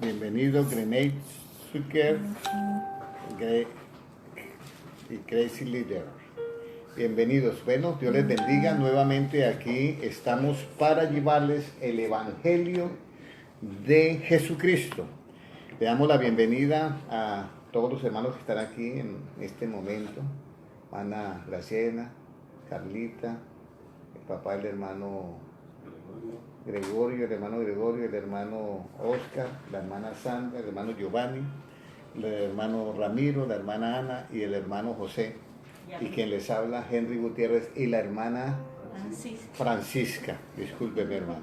Bienvenido, Grenade Zucker y Crazy Leader. Bienvenidos. Bueno, Dios les bendiga. Nuevamente aquí estamos para llevarles el Evangelio de Jesucristo. Le damos la bienvenida a todos los hermanos que están aquí en este momento. Ana Graciela, Carlita, el papá del hermano Gregorio, el hermano Oscar, la hermana Sandra, el hermano Giovanni, el hermano Ramiro, la hermana Ana y el hermano José. Y quien les habla, Henry Gutiérrez, y la hermana Francisca. Discúlpeme, hermano.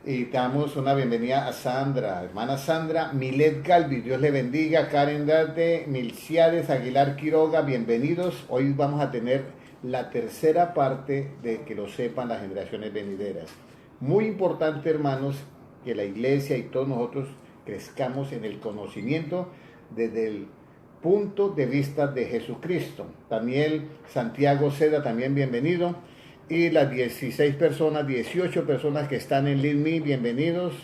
Y damos una bienvenida a Sandra, hermana Sandra, Milet Galvi, Dios le bendiga, Karen Date, Milciades, Aguilar Quiroga, bienvenidos. Hoy vamos a tener la tercera parte de que lo sepan las generaciones venideras. Muy importante, hermanos, que la iglesia y todos nosotros crezcamos en el conocimiento desde el punto de vista de Jesucristo. Daniel Santiago Seda, también bienvenido. Y las 18 personas que están en LeadMe, bienvenidos.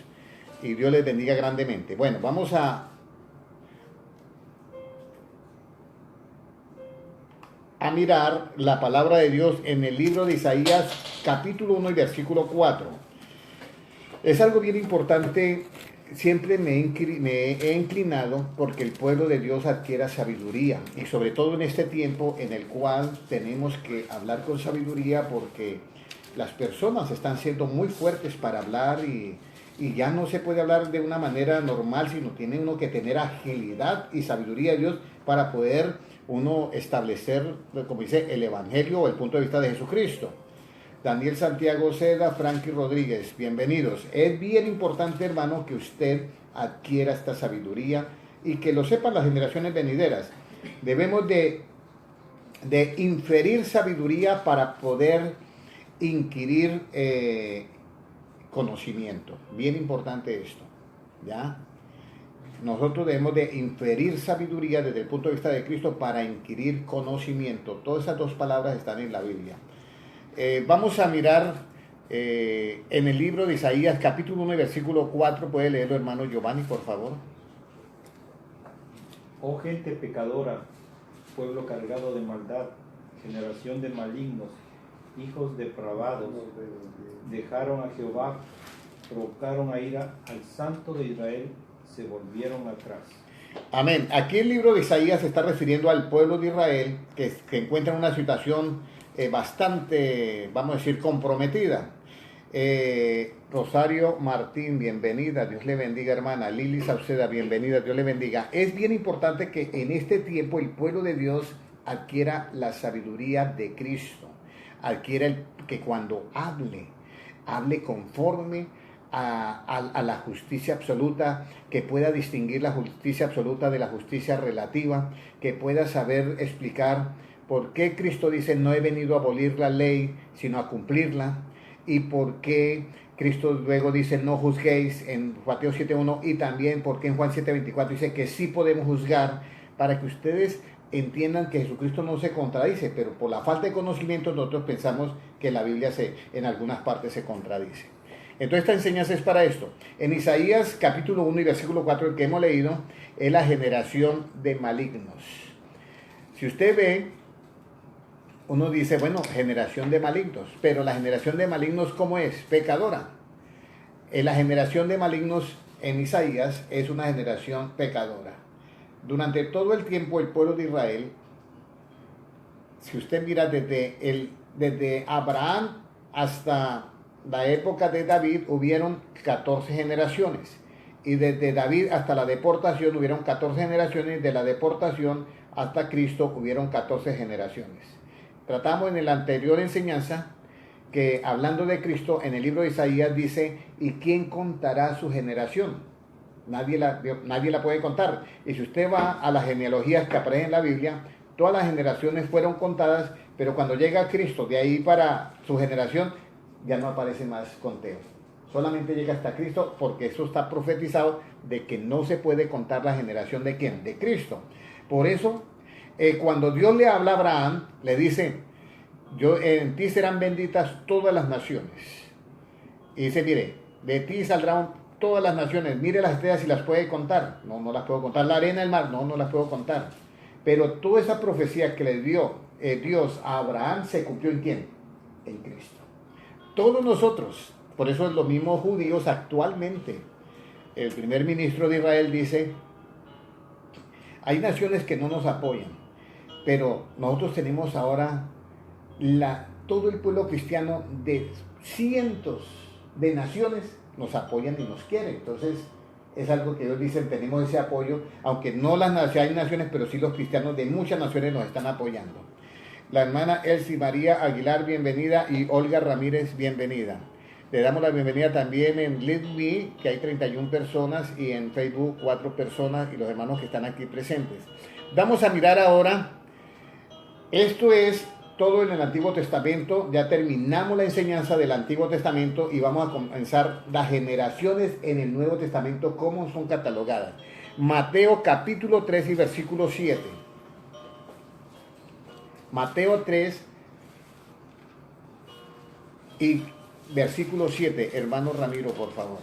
Y Dios les bendiga grandemente. Bueno, vamos a mirar la palabra de Dios en el libro de Isaías, capítulo 1 y versículo 4. Es algo bien importante. Siempre me he inclinado porque el pueblo de Dios adquiera sabiduría, y sobre todo en este tiempo en el cual tenemos que hablar con sabiduría, porque las personas están siendo muy fuertes para hablar y ya no se puede hablar de una manera normal, sino tiene uno que tener agilidad y sabiduría de Dios para poder uno establecer, como dice, el evangelio o el punto de vista de Jesucristo. Daniel Santiago Seda, Frankie Rodríguez, bienvenidos. Es bien importante, hermano, que usted adquiera esta sabiduría y que lo sepan las generaciones venideras. Debemos de inferir sabiduría para poder inquirir conocimiento. Bien importante esto, ¿ya? Nosotros debemos de inferir sabiduría desde el punto de vista de Cristo para inquirir conocimiento. Todas esas dos palabras están en la Biblia. Vamos a mirar en el libro de Isaías, capítulo 1 y versículo 4. Puede leerlo, hermano Giovanni, por favor. Oh gente pecadora, pueblo cargado de maldad, generación de malignos, hijos depravados, dejaron a Jehová, provocaron a ira al Santo de Israel, se volvieron atrás. Amén. Aquí el libro de Isaías se está refiriendo al pueblo de Israel que encuentra en una situación bastante, vamos a decir, comprometida. Rosario Martín, bienvenida, Dios le bendiga, hermana. Lili Sauceda, bienvenida, Dios le bendiga. Es bien importante que en este tiempo el pueblo de Dios adquiera la sabiduría de Cristo, adquiera que cuando hable conforme a la justicia absoluta, que pueda distinguir la justicia absoluta de la justicia relativa, que pueda saber explicar por qué Cristo dice no he venido a abolir la ley, sino a cumplirla, y por qué Cristo luego dice no juzguéis en Mateo 7.1, y también porque en Juan 7.24 dice que sí podemos juzgar, para que ustedes entiendan que Jesucristo no se contradice, pero por la falta de conocimiento nosotros pensamos que la Biblia en algunas partes se contradice. Entonces esta enseñanza es para esto. En Isaías capítulo 1 y versículo 4, el que hemos leído, es la generación de malignos. Si usted ve, uno dice, bueno, generación de malignos, pero la generación de malignos, ¿cómo es? Pecadora. La generación de malignos en Isaías es una generación pecadora. Durante todo el tiempo el pueblo de Israel, si usted mira desde Abraham hasta la época de David, hubieron 14 generaciones. Y desde David hasta la deportación hubieron 14 generaciones. De la deportación hasta Cristo hubieron 14 generaciones. Tratamos en la anterior enseñanza que, hablando de Cristo, en el libro de Isaías dice, ¿y quién contará su generación? Nadie la puede contar. Y si usted va a las genealogías que aparecen en la Biblia, todas las generaciones fueron contadas, pero cuando llega Cristo, de ahí para su generación, ya no aparece más conteo. Solamente llega hasta Cristo, porque eso está profetizado de que no se puede contar la generación de ¿quién? De Cristo. Por eso, cuando Dios le habla a Abraham, le dice, en ti serán benditas todas las naciones. Y dice, mire, de ti saldrá todas las naciones. Mire las estrellas si las puede contar. No, no las puedo contar. La arena del mar, no, no las puedo contar. Pero toda esa profecía que le dio Dios a Abraham se cumplió ¿en quién? En Cristo. Todos nosotros, por eso los mismos judíos actualmente, el primer ministro de Israel dice, hay naciones que no nos apoyan, pero nosotros tenemos ahora todo el pueblo cristiano de cientos de naciones nos apoyan y nos quieren. Entonces es algo que ellos dicen, tenemos ese apoyo, aunque no hay naciones, pero sí los cristianos de muchas naciones nos están apoyando. La hermana Elsie María Aguilar, bienvenida, y Olga Ramírez, bienvenida. Le damos la bienvenida también en LeadMe, que hay 31 personas, y en Facebook 4 personas, y los hermanos que están aquí presentes. Vamos a mirar ahora, esto es todo en el Antiguo Testamento. Ya terminamos la enseñanza del Antiguo Testamento y vamos a comenzar las generaciones en el Nuevo Testamento, cómo son catalogadas. Mateo capítulo 3 y versículo 7. Mateo 3 y versículo 7, hermano Ramiro, por favor.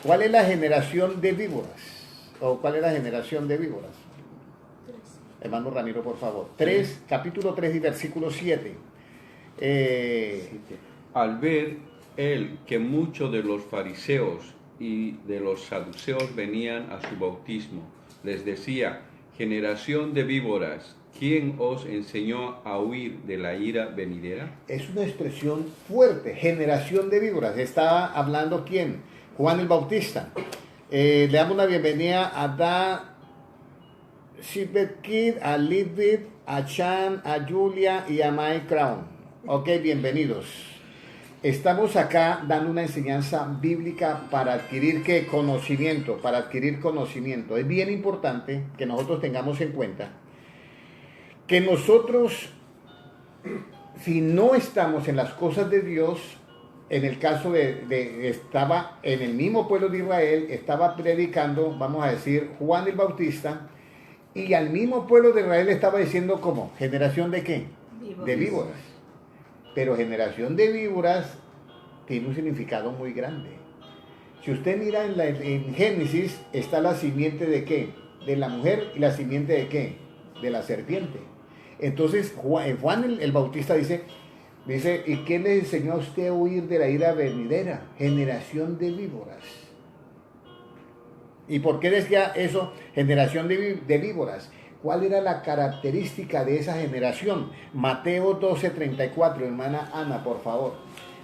¿Cuál es la generación de víboras? ¿O cuál es la generación de víboras? Hermano Ramiro, por favor. Capítulo 3 y versículo 7. Al ver él que muchos de los fariseos y de los saduceos venían a su bautismo, les decía, generación de víboras, ¿quién os enseñó a huir de la ira venidera? Es una expresión fuerte, generación de víboras. ¿Está hablando quién? Juan el Bautista. Le damos la bienvenida a Da Shibet, a Lidbit, a Chan, a Julia y a Mike Crown. Ok, bienvenidos. Estamos acá dando una enseñanza bíblica para adquirir conocimiento, para adquirir conocimiento. Es bien importante que nosotros tengamos en cuenta que nosotros, si no estamos en las cosas de Dios, en el caso estaba en el mismo pueblo de Israel, estaba predicando, vamos a decir, Juan el Bautista, y al mismo pueblo de Israel estaba diciendo ¿cómo? ¿Generación de qué? Víboras. De víboras. Pero generación de víboras tiene un significado muy grande. Si usted mira en Génesis, está la simiente de qué? De la mujer, y la simiente de qué? De la serpiente. Entonces Juan el Bautista dice, ¿y quién le enseñó a usted a huir de la ira venidera? Generación de víboras. ¿Y por qué decía eso? Generación de víboras. ¿Cuál era la característica de esa generación? Mateo 12:34, hermana Ana, por favor.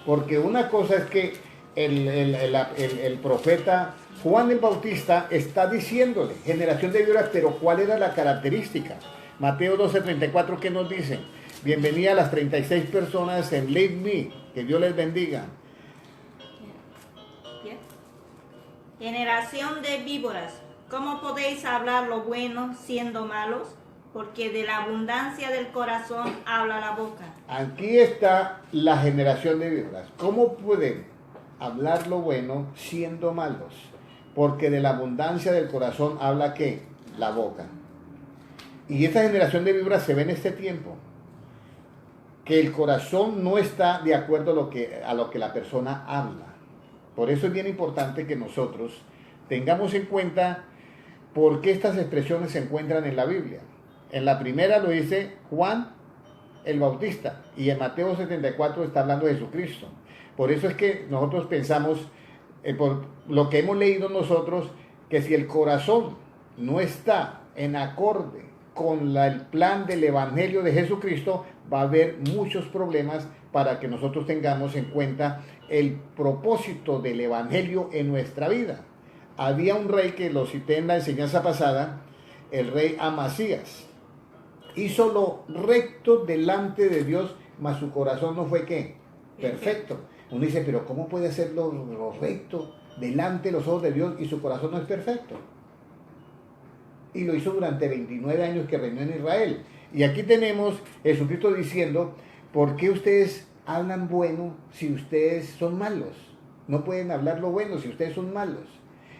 Porque una cosa es que el profeta Juan el Bautista está diciéndole, generación de víboras, pero ¿cuál era la característica? Mateo 12:34, ¿qué nos dice? Bienvenida a las 36 personas en Lead Me, que Dios les bendiga. Generación de víboras, ¿cómo podéis hablar lo bueno siendo malos? Porque de la abundancia del corazón habla la boca. Aquí está la generación de víboras. ¿Cómo pueden hablar lo bueno siendo malos? Porque de la abundancia del corazón habla ¿qué? La boca. Y esta generación de víboras se ve en este tiempo, que el corazón no está de acuerdo a lo que la persona habla. Por eso es bien importante que nosotros tengamos en cuenta por qué estas expresiones se encuentran en la Biblia. En la primera lo dice Juan el Bautista, y en Mateo 74 está hablando de Jesucristo. Por eso es que nosotros pensamos, por lo que hemos leído nosotros, que si el corazón no está en acorde con el plan del Evangelio de Jesucristo, va a haber muchos problemas para que nosotros tengamos en cuenta el propósito del Evangelio en nuestra vida. Había un rey que lo cité en la enseñanza pasada, el rey Amasías. Hizo lo recto delante de Dios, mas su corazón no fue ¿qué? Perfecto. Uno dice, pero ¿cómo puede hacer lo recto delante de los ojos de Dios y su corazón no es perfecto? Y lo hizo durante 29 años que reinó en Israel. Y aquí tenemos Jesucristo diciendo, ¿por qué ustedes hablan bueno si ustedes son malos? No pueden hablar lo bueno si ustedes son malos.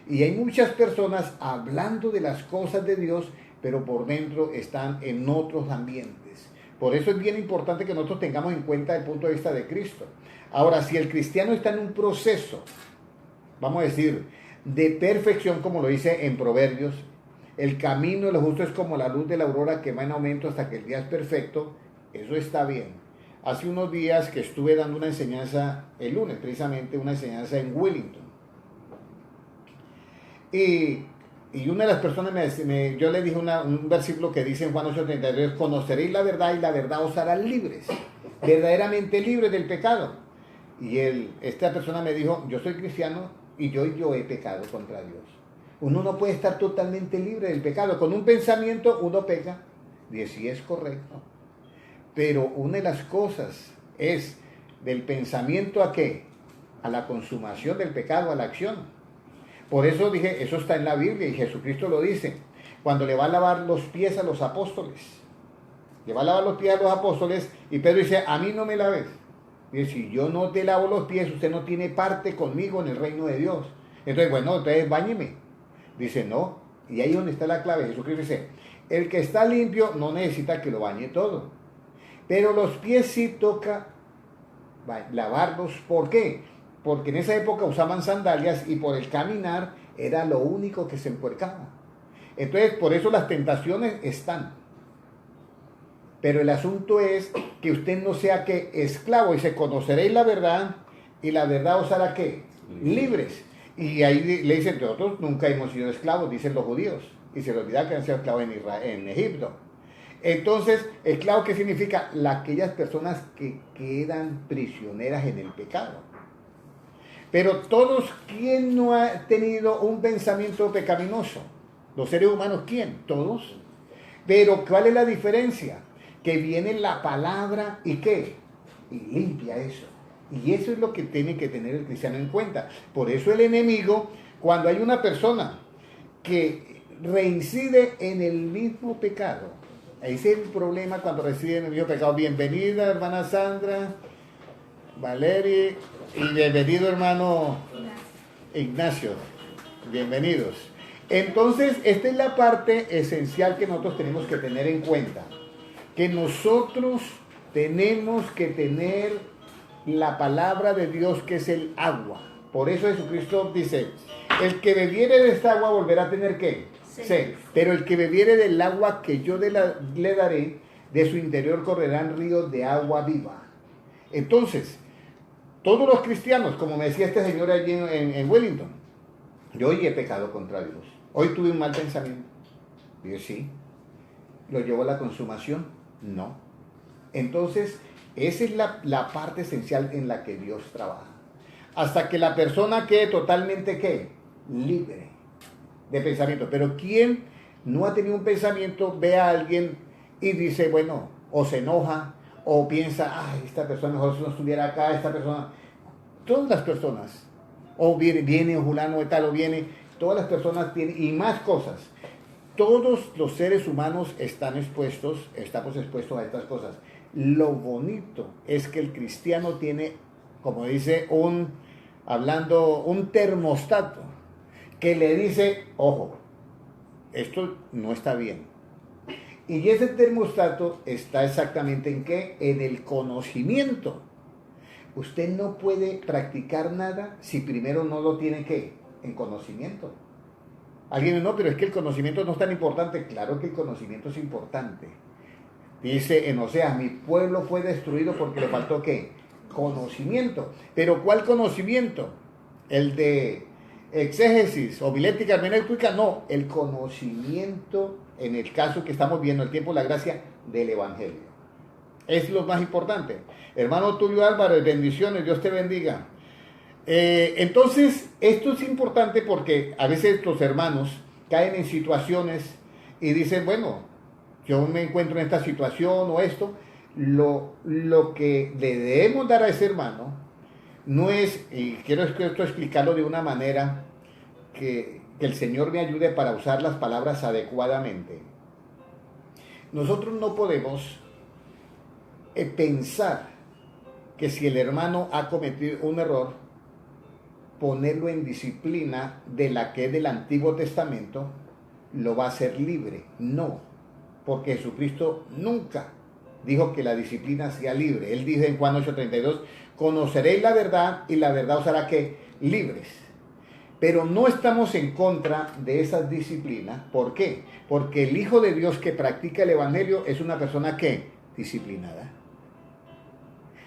Y hay muchas personas hablando de las cosas de Dios, pero por dentro están en otros ambientes. Por eso es bien importante que nosotros tengamos en cuenta el punto de vista de Cristo. Ahora, si el cristiano está en un proceso vamos a decir, de perfección, como lo dice en Proverbios. El camino de los justos es como la luz de la aurora que va en aumento hasta que el día es perfecto. Eso está bien. Hace unos días que estuve dando una enseñanza, el lunes precisamente, una enseñanza en Wellington. Y una de las personas, yo le dije un versículo que dice en Juan 8:33, conoceréis la verdad y la verdad os hará libres, verdaderamente libres del pecado. Y esta persona me dijo, yo soy cristiano y yo he pecado contra Dios. Uno no puede estar totalmente libre del pecado. Con un pensamiento uno peca, y sí es correcto. Pero una de las cosas es del pensamiento ¿a qué? A la consumación del pecado, a la acción. Por eso dije, eso está en la Biblia y Jesucristo lo dice. Cuando le va a lavar los pies a los apóstoles. Le va a lavar los pies a los apóstoles y Pedro dice, a mí no me laves. Dice, si yo no te lavo los pies, usted no tiene parte conmigo en el reino de Dios. Entonces, bueno, entonces báñeme. Dice, no. Y ahí es donde está la clave. Jesucristo dice, el que está limpio no necesita que lo bañe todo. Pero los pies sí toca lavarlos. ¿Por qué? Porque en esa época usaban sandalias y por el caminar era lo único que se empuercaba. Entonces, por eso las tentaciones están. Pero el asunto es que usted no sea que esclavo. Dice, conoceréis la verdad y la verdad os hará ¿qué? Libres. Y ahí le dicen, nosotros nunca hemos sido esclavos, dicen los judíos. Y se les olvida que han sido esclavos en Egipto. Entonces, esclavo, ¿qué significa? Aquellas personas que quedan prisioneras en el pecado. Pero todos, ¿quién no ha tenido un pensamiento pecaminoso? Los seres humanos, ¿quién? Todos. Pero, ¿cuál es la diferencia? Que viene la palabra y ¿qué? Y limpia eso. Y eso es lo que tiene que tener el cristiano en cuenta. Por eso el enemigo, cuando hay una persona que reincide en el mismo pecado, ese es el problema cuando reside en el mismo pecado. Bienvenida, hermana Sandra, Valeria, y bienvenido, hermano Ignacio. Bienvenidos. Entonces, esta es la parte esencial que nosotros tenemos que tener en cuenta. Que nosotros tenemos que tener la palabra de Dios, que es el agua. Por eso Jesucristo dice, el que bebiere de esta agua volverá a tener ¿qué? Sed. Pero el que bebiere del agua que yo le daré, de su interior correrán ríos de agua viva. Entonces, todos los cristianos, como me decía este señor allí en Wellington, yo hoy he pecado contra Dios. Hoy tuve un mal pensamiento. Digo, sí. ¿Lo llevó a la consumación? No. Entonces, esa es la parte esencial en la que Dios trabaja. Hasta que la persona quede totalmente ¿qué? Libre de pensamiento. Pero ¿quién no ha tenido un pensamiento, ve a alguien y dice, bueno, o se enoja, o piensa, ay, esta persona mejor si no estuviera acá, esta persona, todas las personas, o viene fulano de tal, o viene, todas las personas tienen, y más cosas. Todos los seres humanos estamos expuestos a estas cosas. Lo bonito es que el cristiano tiene, como dice un termostato, que le dice, ojo, esto no está bien. Y ese termostato está exactamente ¿en qué? En el conocimiento. Usted no puede practicar nada si primero no lo tiene ¿qué? En conocimiento. Alguien dice, no, pero es que el conocimiento no es tan importante. Claro que el conocimiento es importante. Dice en Oseas, mi pueblo fue destruido porque le faltó ¿qué? Conocimiento. Pero ¿cuál conocimiento? El de exégesis, homilética, hermenéutica, no, el conocimiento, en el caso que estamos viendo, el tiempo de la gracia del Evangelio. Es lo más importante. Hermano Tulio Álvarez, bendiciones, Dios te bendiga. Entonces, esto es importante porque a veces los hermanos caen en situaciones y dicen, bueno, yo me encuentro en esta situación o esto, lo que le debemos dar a ese hermano no es, y quiero esto explicarlo de una manera que el Señor me ayude para usar las palabras adecuadamente. Nosotros no podemos pensar que si el hermano ha cometido un error, ponerlo en disciplina de la que es del Antiguo Testamento, lo va a hacer libre. No, porque Jesucristo nunca dijo que la disciplina sea libre. Él dice en Juan 8:32, conoceréis la verdad y la verdad os hará que libres. Pero no estamos en contra de esas disciplinas. ¿Por qué? Porque el Hijo de Dios que practica el Evangelio es una persona que disciplinada.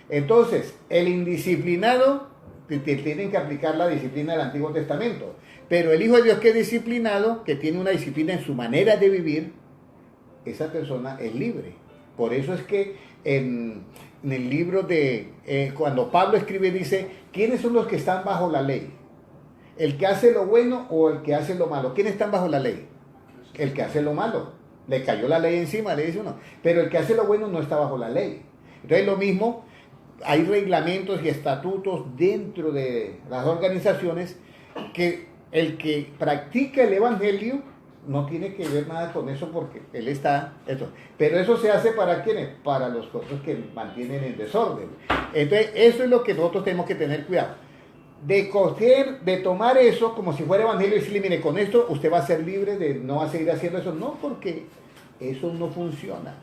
Entonces, el indisciplinado tienen que aplicar la disciplina del Antiguo Testamento. Pero el Hijo de Dios que es disciplinado, que tiene una disciplina en su manera de vivir, esa persona es libre. Por eso es que en el libro de, cuando Pablo escribe, dice, ¿quiénes son los que están bajo la ley? ¿El que hace lo bueno o el que hace lo malo? ¿Quiénes están bajo la ley? El que hace lo malo. Le cayó la ley encima, le dice uno. Pero el que hace lo bueno no está bajo la ley. Entonces lo mismo, hay reglamentos y estatutos dentro de las organizaciones que el que practica el Evangelio no tiene que ver nada con eso porque él está... Eso. Pero eso se hace ¿para quiénes? Para los otros que mantienen el desorden. Entonces eso es lo que nosotros tenemos que tener cuidado. De coger, de tomar eso como si fuera Evangelio y decirle, mire, con esto usted va a ser libre de no va a seguir haciendo eso. No, porque eso no funciona.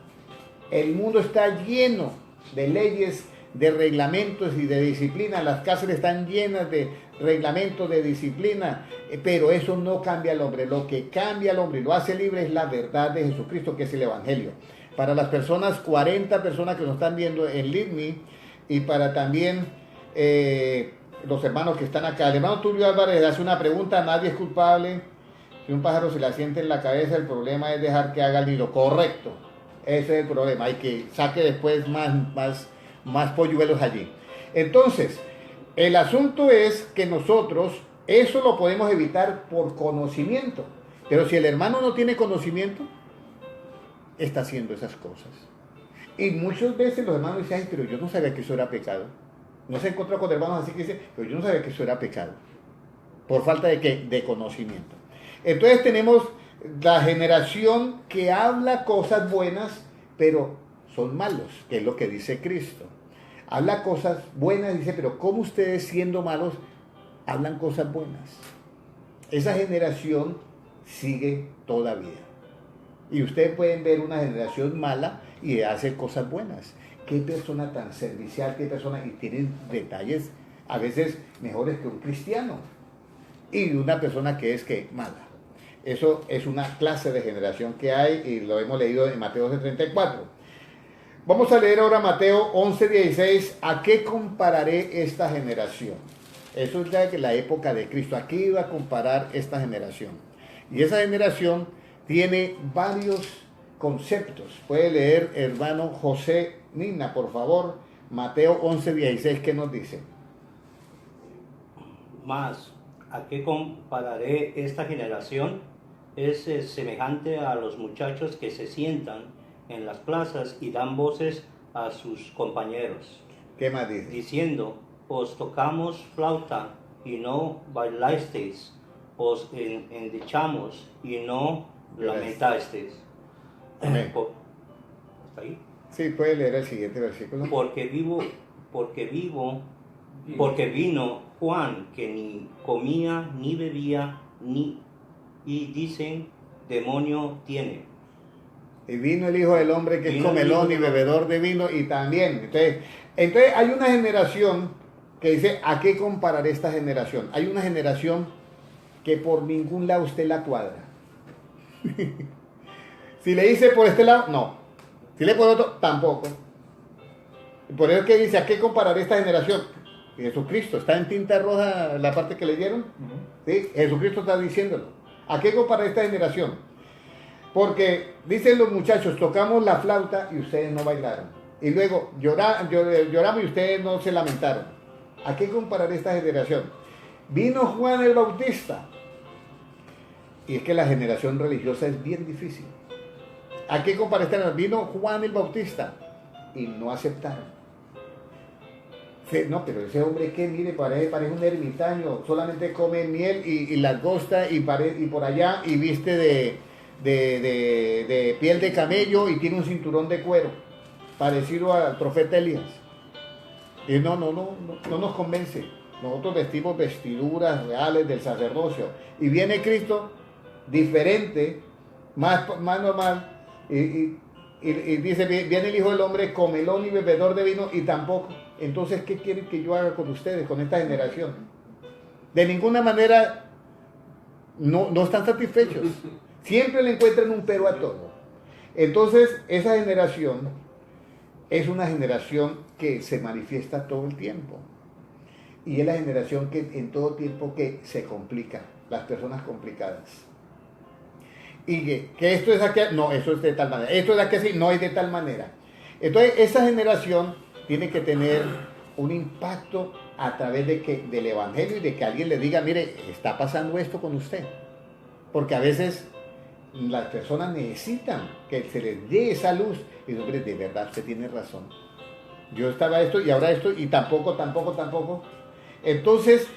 El mundo está lleno de leyes, de reglamentos y de disciplina. Las cárceles están llenas de reglamentos, de disciplina, pero eso no cambia al hombre. Lo que cambia al hombre y lo hace libre es la verdad de Jesucristo, que es el Evangelio. Para las personas, 40 personas que nos están viendo en LeadMe, y para también los hermanos que están acá. El hermano Tulio Álvarez hace una pregunta: nadie es culpable. Si un pájaro se le asiente en la cabeza, el problema es dejar que haga el nido. Correcto, ese es el problema. Hay que saque después más polluelos allí. Entonces, el asunto es que nosotros eso lo podemos evitar por conocimiento. Pero si el hermano no tiene conocimiento, está haciendo esas cosas. Y muchas veces los hermanos dicen, ay, pero yo no sabía que eso era pecado. No se encuentra con hermanos así que dicen, pero yo no sabía que eso era pecado. Por falta de ¿qué? De conocimiento. Entonces tenemos la generación que habla cosas buenas, pero son malos, que es lo que dice Cristo. Habla cosas buenas, dice, pero ¿cómo ustedes siendo malos hablan cosas buenas? Esa generación sigue todavía. Y ustedes pueden ver una generación mala y hace cosas buenas. Qué persona tan servicial, qué persona, y tienen detalles a veces mejores que un cristiano. Y una persona que es que mala. Eso es una clase de generación que hay y lo hemos leído en Mateo 12:34. Vamos a leer ahora Mateo 11:16. ¿A qué compararé esta generación? Eso es ya que la época de Cristo. ¿A qué iba a comparar esta generación? Y esa generación tiene varios conceptos. Puede leer, hermano José Nina, por favor, Mateo 11:16, ¿qué nos dice? Mas, ¿a qué compararé esta generación? Es semejante a los muchachos que se sientan en las plazas y dan voces a sus compañeros. ¿Qué más dice? Diciendo, os tocamos flauta y no bailasteis, os endechamos y no lamentasteis. Amén. ¿Está ahí? Sí, puede leer el siguiente versículo. Porque vino Juan, que ni comía ni bebía, y dicen, demonio tiene. Y vino el Hijo del Hombre, que es comelón y bebedor de vino, y también. Entonces hay una generación que dice, ¿a qué compararé esta generación? Hay una generación que por ningún lado usted la cuadra. Si le dice por este lado, no. Si le por otro, tampoco. Por eso es que dice, ¿a qué compararé esta generación? Jesucristo, está en tinta roja la parte que leyeron. ¿Sí? Jesucristo está diciéndolo. ¿A qué compararé esta generación? Porque dicen los muchachos, tocamos la flauta y ustedes no bailaron. Y luego lloramos y ustedes no se lamentaron. ¿A qué compararé esta generación? Vino Juan el Bautista. Y es que la generación religiosa es bien difícil. ¿A qué comparar esta generación? Vino Juan el Bautista y no aceptaron. No, pero ese hombre que mire, parece un ermitaño, solamente come miel y langosta y por allá y viste de piel de camello y tiene un cinturón de cuero, parecido al profeta Elías. Y no nos convence. Nosotros vestimos vestiduras reales del sacerdocio. Y viene Cristo diferente, más normal, y dice, viene el Hijo del Hombre comelón y bebedor de vino, y tampoco. Entonces, ¿qué quieren que yo haga con ustedes, con esta generación? De ninguna manera No están satisfechos. Siempre le encuentran un pero a todo. Entonces, esa generación es una generación que se manifiesta todo el tiempo. Y es la generación que en todo tiempo que se complica, las personas complicadas. Y que esto es aquí, no, eso es de tal manera. Esto es aquí así, no es de tal manera. Entonces, esa generación tiene que tener un impacto a través del Evangelio y de que alguien le diga, mire, está pasando esto con usted. Porque a veces las personas necesitan que se les dé esa luz. Y hombre, de verdad, usted tiene razón. Yo estaba esto y ahora esto y tampoco. Entonces,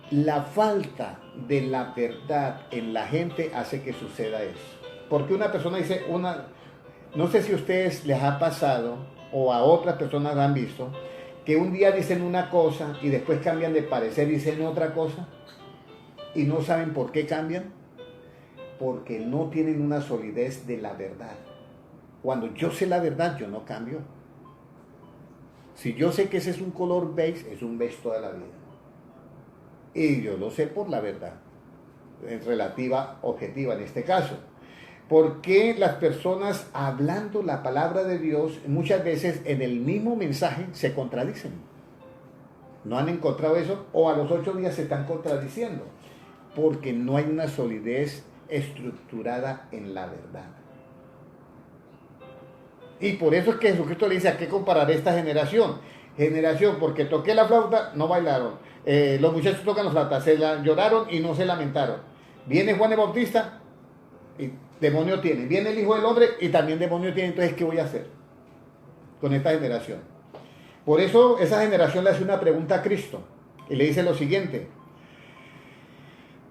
la falta de la verdad en la gente hace que suceda eso. Porque una persona dice, no sé si a ustedes les ha pasado o a otras personas han visto, que un día dicen una cosa y después cambian de parecer y dicen otra cosa y no saben por qué cambian, porque no tienen una solidez de la verdad. Cuando yo sé la verdad, yo no cambio. Si yo sé que ese es un color beige, es un beige toda la vida. Y yo lo sé por la verdad, en relativa, objetiva en este caso. Porque las personas hablando la palabra de Dios muchas veces en el mismo mensaje se contradicen? ¿No han encontrado eso? O a los 8 días se están contradiciendo. Porque no hay una solidez estructurada en la verdad. Y por eso es que Jesucristo le dice, ¿a qué compararé esta generación? Generación, porque toqué la flauta, no bailaron. Los muchachos tocan la flauta, lloraron y no se lamentaron. Viene Juan el Bautista y demonio tiene. Viene el Hijo del Hombre y también demonio tiene. Entonces, ¿qué voy a hacer con esta generación? Por eso esa generación le hace una pregunta a Cristo y le dice lo siguiente.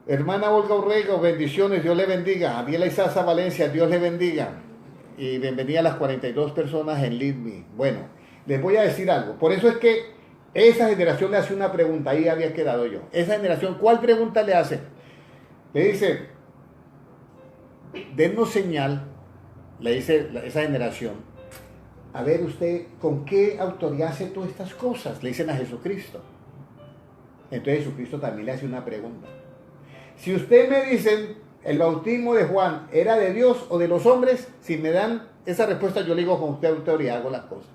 Hermana Olga Urrego, bendiciones, Dios le bendiga. Adiela Isaza Valencia, Dios le bendiga. Y bienvenida a las 42 personas en LeadMe. Bueno, les voy a decir algo. Por eso es que esa generación le hace una pregunta. Ahí había quedado yo. Esa generación, ¿cuál pregunta le hace? Le dice, dennos señal, le dice esa generación. A ver usted, ¿con qué autoridad hace todas estas cosas? Le dicen a Jesucristo. Entonces Jesucristo también le hace una pregunta. Si usted me dicen, el bautismo de Juan, ¿era de Dios o de los hombres? Si me dan esa respuesta, yo le digo, con usted autoridad hago las cosas.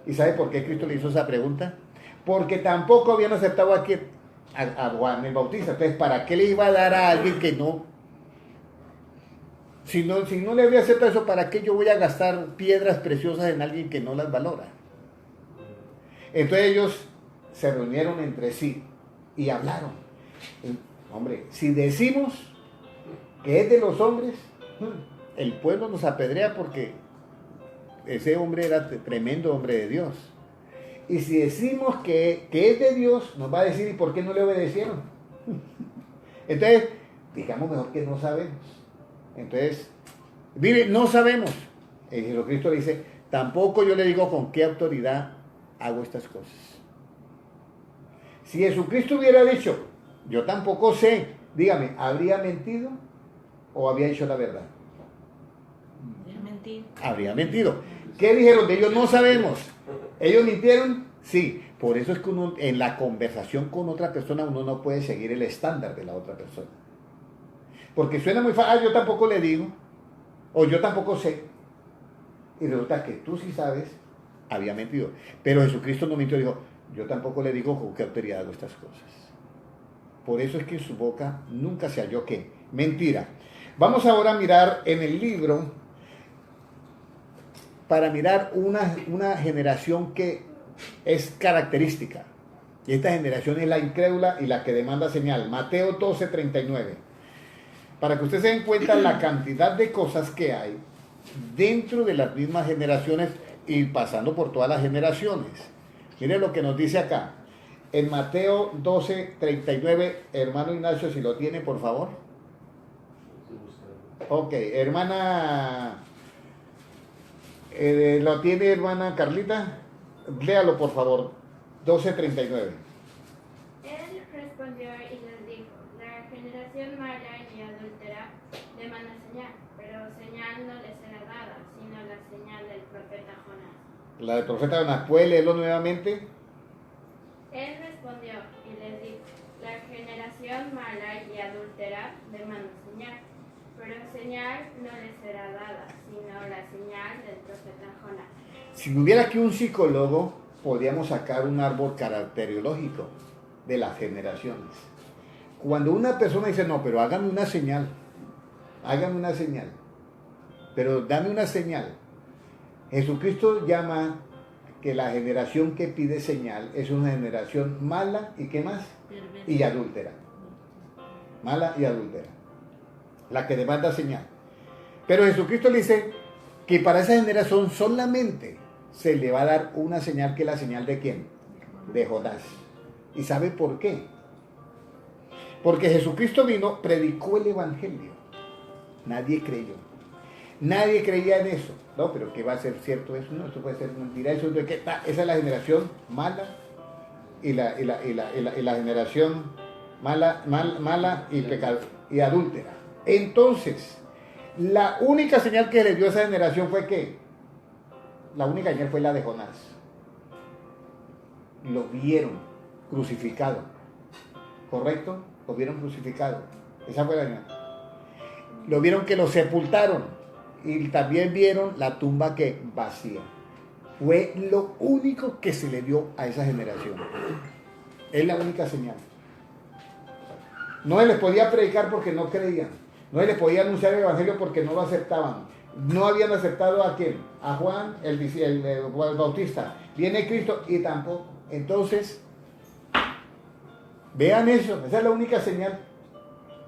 ¿Y sabe por qué Cristo le hizo esa pregunta? Porque tampoco habían aceptado aquí a Juan el Bautista. Entonces, ¿para qué le iba a dar a alguien que no? Si no le había aceptado eso, ¿para qué yo voy a gastar piedras preciosas en alguien que no las valora? Entonces ellos se reunieron entre sí y hablaron. Hombre, si decimos que es de los hombres, el pueblo nos apedrea porque ese hombre era tremendo hombre de Dios. Y si decimos que es de Dios, nos va a decir, ¿y por qué no le obedecieron? Entonces, digamos mejor que no sabemos. Entonces, mire, no sabemos. Y Jesucristo le dice, tampoco yo le digo con qué autoridad hago estas cosas. Si Jesucristo hubiera dicho, yo tampoco sé, dígame, ¿habría mentido o había dicho la verdad? Habría mentido. ¿Qué dijeron de ellos? No sabemos. ¿Ellos mintieron? Sí. Por eso es que uno, en la conversación con otra persona, uno no puede seguir el estándar de la otra persona. Porque suena muy fácil, yo tampoco le digo, o yo tampoco sé. Y resulta que tú sí sabes, había mentido. Pero Jesucristo no mintió, dijo, yo tampoco le digo con qué autoridad hago estas cosas. Por eso es que en su boca nunca se halló qué, mentira. Vamos ahora a mirar en el libro, para mirar una generación que es característica. Y esta generación es la incrédula y la que demanda señal. Mateo 12:39. Para que ustedes se den cuenta la cantidad de cosas que hay dentro de las mismas generaciones y pasando por todas las generaciones. Miren lo que nos dice acá. En Mateo 12:39, hermano Ignacio, si lo tiene, por favor. Ok, hermana, ¿lo tiene hermana Carlita? Léalo, por favor. 12:39. Él respondió y les dijo, la generación mala y adúltera demanda señal, pero señal no les será dada, sino la señal del profeta Jonás. La del profeta Jonás, ¿puede leerlo nuevamente? Él respondió y les dijo, la generación mala y adúltera señal no les será dada, sino la señal del profeta Jonás. Si hubiera aquí un psicólogo, podríamos sacar un árbol caracterológico de las generaciones. Cuando una persona dice, no, pero hágame una señal, pero dame una señal. Jesucristo llama que la generación que pide señal es una generación mala y ¿qué más? Y adúltera. Mala y adúltera. La que demanda señal. Pero Jesucristo le dice que para esa generación solamente se le va a dar una señal, que es la señal de ¿quién? De Jonás. ¿Y sabe por qué? Porque Jesucristo vino, predicó el evangelio. Nadie creyó. Nadie creía en eso. No, pero ¿qué va a ser cierto eso? No, esto puede ser mentira. Eso de que esa es la generación mala y la generación mala y pecado y adúltera. Entonces, la única señal que le dio a esa generación fue ¿qué? La única señal fue la de Jonás. Lo vieron crucificado. ¿Correcto? Lo vieron crucificado. Esa fue la señal. Lo vieron que lo sepultaron. Y también vieron la tumba que vacía. Fue lo único que se le dio a esa generación. Es la única señal. No se les podía predicar porque no creían. No se les podía anunciar el evangelio porque no lo aceptaban. No habían aceptado ¿a quién? A Juan, el Bautista. Viene Cristo y tampoco. Entonces, vean eso. Esa es la única señal.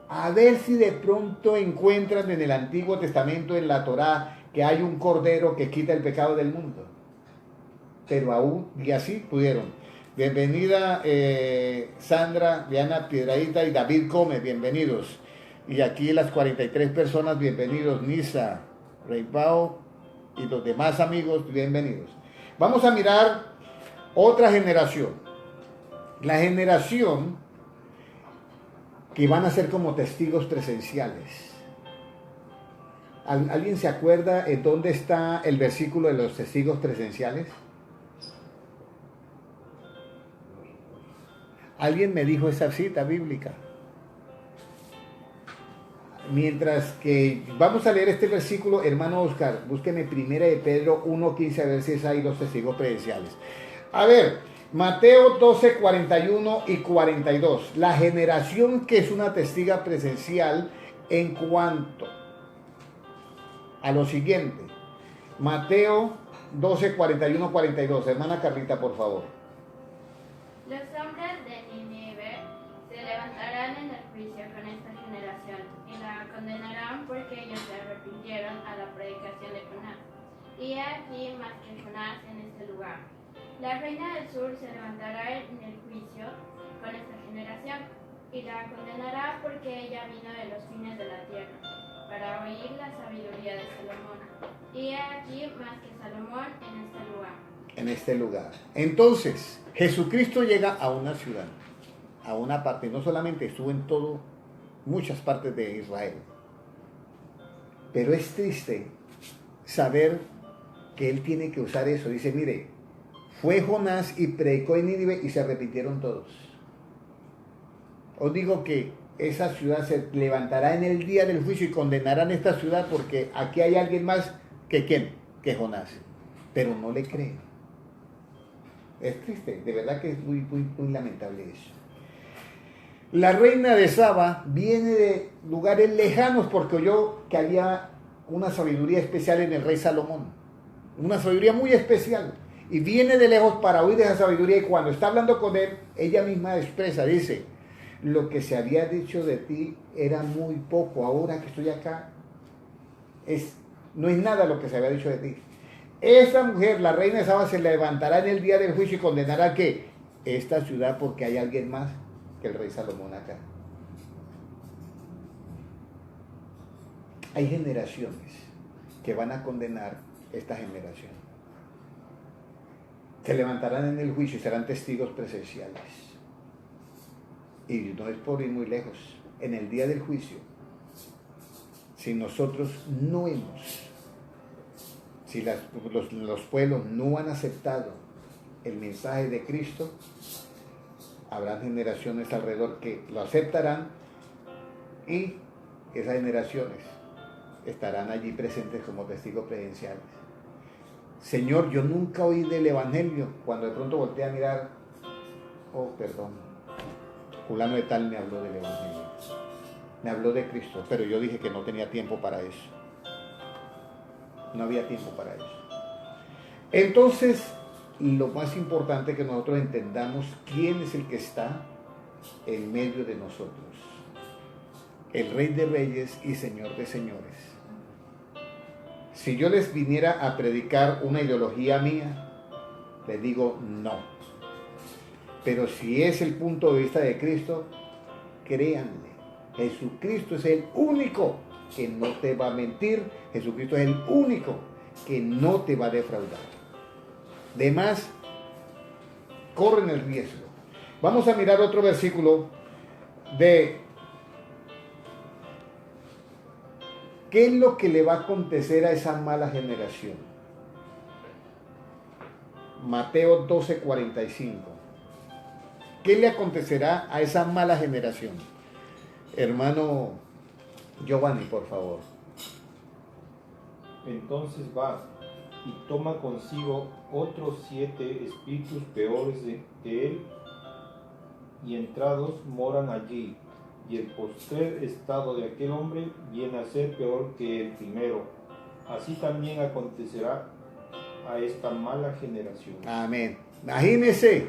A ver si de pronto encuentran en el Antiguo Testamento, en la Torá, que hay un cordero que quita el pecado del mundo. Pero aún, y así pudieron. Bienvenida Sandra, Diana Piedraíta y David Gómez, bienvenidos. Y aquí las 43 personas, bienvenidos. Nisa, Reipao y los demás amigos, bienvenidos. Vamos a mirar otra generación. La generación que van a ser como testigos presenciales. ¿Alguien se acuerda en dónde está el versículo de los testigos presenciales? Alguien me dijo esa cita bíblica. Mientras que vamos a leer este versículo, hermano Oscar, búsqueme 1 de Pedro 1:15 a ver si es ahí los testigos presenciales. A ver, Mateo 12, 41 y 42. La generación que es una testiga presencial en cuanto a lo siguiente. Mateo 12, 41, 42. Hermana Carlita, por favor. Los hombres de Nínive se levantarán en el juicio con esta generación y la condenarán porque ellos se arrepintieron a la predicación de Jonás. Y he aquí más que Jonás en este lugar. La reina del sur se levantará en el juicio con esta generación y la condenará porque ella vino de los fines de la tierra para oír la sabiduría de Salomón. Y he aquí más que Salomón en este lugar. En este lugar. Entonces, Jesucristo llega a una ciudad, a una parte, no solamente estuvo en muchas partes de Israel, pero es triste saber que él tiene que usar eso. Dice, mire, fue Jonás y predicó en Nínive y se arrepintieron todos. Os digo que esa ciudad se levantará en el día del juicio y condenarán esta ciudad porque aquí hay alguien más que ¿quién? Que Jonás. Pero no le creen. Es triste, de verdad que es muy lamentable eso. La reina de Saba viene de lugares lejanos porque oyó que había una sabiduría especial en el rey Salomón. Una sabiduría muy especial. Y viene de lejos para oír esa sabiduría y cuando está hablando con él, ella misma expresa, dice, lo que se había dicho de ti era muy poco, ahora que estoy acá, no es nada lo que se había dicho de ti. Esa mujer, la reina de Saba, se levantará en el día del juicio y condenará que esta ciudad porque hay alguien más que el rey Salomón acá. Hay generaciones que van a condenar esta generación. Se levantarán en el juicio y serán testigos presenciales. Y no es por ir muy lejos. En el día del juicio, si nosotros no hemos, si los pueblos no han aceptado el mensaje de Cristo, habrá generaciones alrededor que lo aceptarán y esas generaciones estarán allí presentes como testigos presenciales. Señor, yo nunca oí del Evangelio. Cuando de pronto volteé a mirar, oh, perdón, fulano de tal me habló del Evangelio, me habló de Cristo, pero yo dije que no tenía tiempo para eso. No había tiempo para eso. Entonces, lo más importante es que nosotros entendamos quién es el que está en medio de nosotros. El Rey de Reyes y Señor de Señores. Si yo les viniera a predicar una ideología mía, les digo no. Pero si es el punto de vista de Cristo, créanme, Jesucristo es el único que no te va a mentir. Jesucristo es el único que no te va a defraudar. Demás, corren el riesgo. Vamos a mirar otro versículo de qué es lo que le va a acontecer a esa mala generación. Mateo 12:45. ¿Qué le acontecerá a esa mala generación? Hermano Giovanni, por favor. Entonces va y toma consigo otros 7 espíritus peores que él, y entrados moran allí, y el postrer estado de aquel hombre viene a ser peor que el primero. Así también acontecerá a esta mala generación. Amén. Imagínese,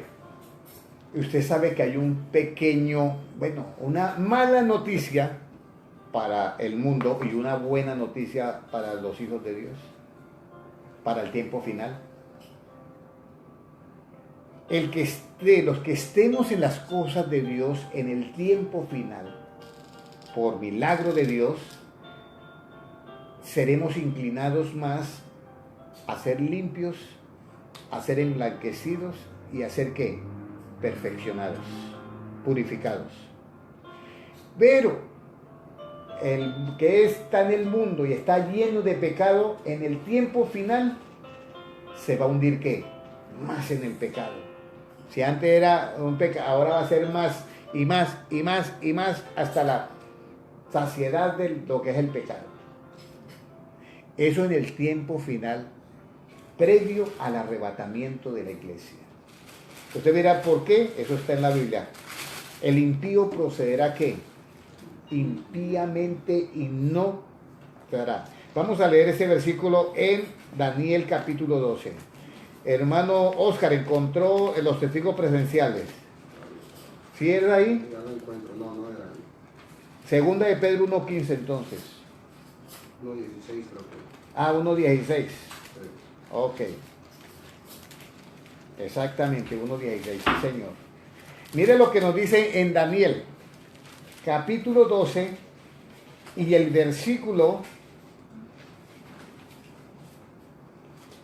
usted sabe que hay un pequeño, una mala noticia para el mundo y una buena noticia para los hijos de Dios, para el tiempo final. Los que estemos en las cosas de Dios en el tiempo final, por milagro de Dios, seremos inclinados más a ser limpios, a ser emblanquecidos y a ser ¿qué? Perfeccionados, purificados. Pero el que está en el mundo y está lleno de pecado, en el tiempo final se va a hundir ¿qué? Más en el pecado. Si antes era un pecado, ahora va a ser más y más y más y más hasta la saciedad de lo que es el pecado. Eso en el tiempo final, previo al arrebatamiento de la iglesia. Usted verá por qué, eso está en la Biblia. El impío procederá ¿qué? Impíamente y no hará. Vamos a leer ese versículo en Daniel capítulo 12. Hermano Oscar, ¿encontró los testigos presenciales? ¿Sí era ahí? Ya no encuentro, no era ahí. Segunda de Pedro 1:15 entonces. 1:16 creo que. 1:16. Sí. Ok. Exactamente, 1:16, sí señor. Mire lo que nos dice en Daniel, capítulo 12, y el versículo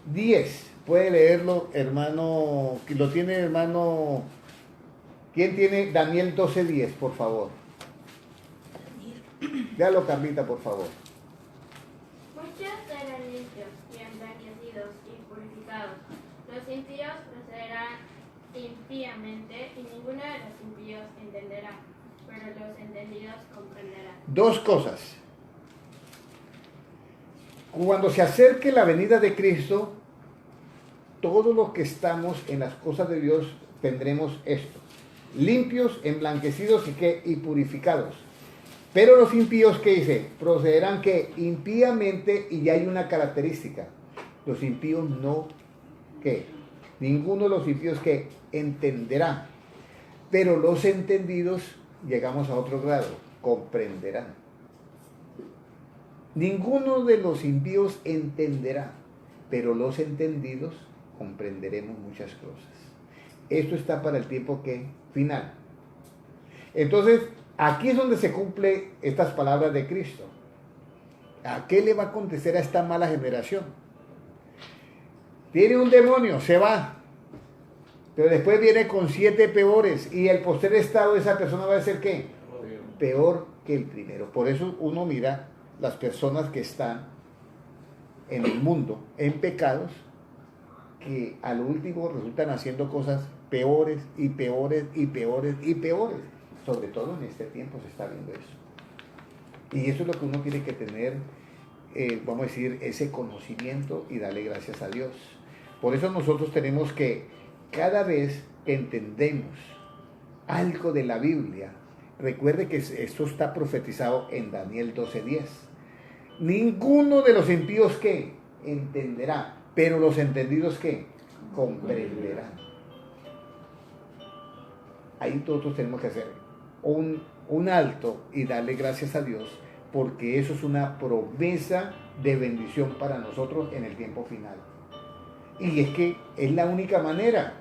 10. Puede leerlo, hermano. ¿Lo tiene, hermano? ¿Quién tiene Daniel 12:10, por favor? Léalo, Carlita, por favor. Muchos serán limpios y emblanquecidos y purificados. Los impíos procederán impíamente y ninguno de los impíos entenderá, pero los entendidos comprenderán. Dos cosas. Cuando se acerque la venida de Cristo, todos los que estamos en las cosas de Dios tendremos esto: limpios, emblanquecidos y purificados. Pero los impíos, ¿qué dice? Procederán que impíamente, y ya hay una característica: los impíos no, ¿qué? Ninguno de los impíos que entenderá, pero los entendidos, llegamos a otro grado, comprenderán. Ninguno de los impíos entenderá, pero los entendidos comprenderemos muchas cosas. Esto está para el tiempo que final. Entonces, aquí es donde se cumple estas palabras de Cristo. ¿A qué le va a acontecer a esta mala generación? Tiene un demonio, se va, pero después viene con 7 peores, y el postrer estado de esa persona va a ser ¿qué? Peor que el primero. Por eso uno mira las personas que están en el mundo en pecados, que al último resultan haciendo cosas peores y peores y peores y peores. Sobre todo en este tiempo se está viendo eso. Y eso es lo que uno tiene que tener vamos a decir, ese conocimiento y darle gracias a Dios. Por eso nosotros tenemos que, cada vez que entendemos algo de la Biblia, recuerde que esto está profetizado en Daniel 12:10. Ninguno de los impíos que entenderá, pero los entendidos que comprenderán. Ahí nosotros tenemos que hacer un alto y darle gracias a Dios, porque eso es una promesa de bendición para nosotros en el tiempo final. Y es que es la única manera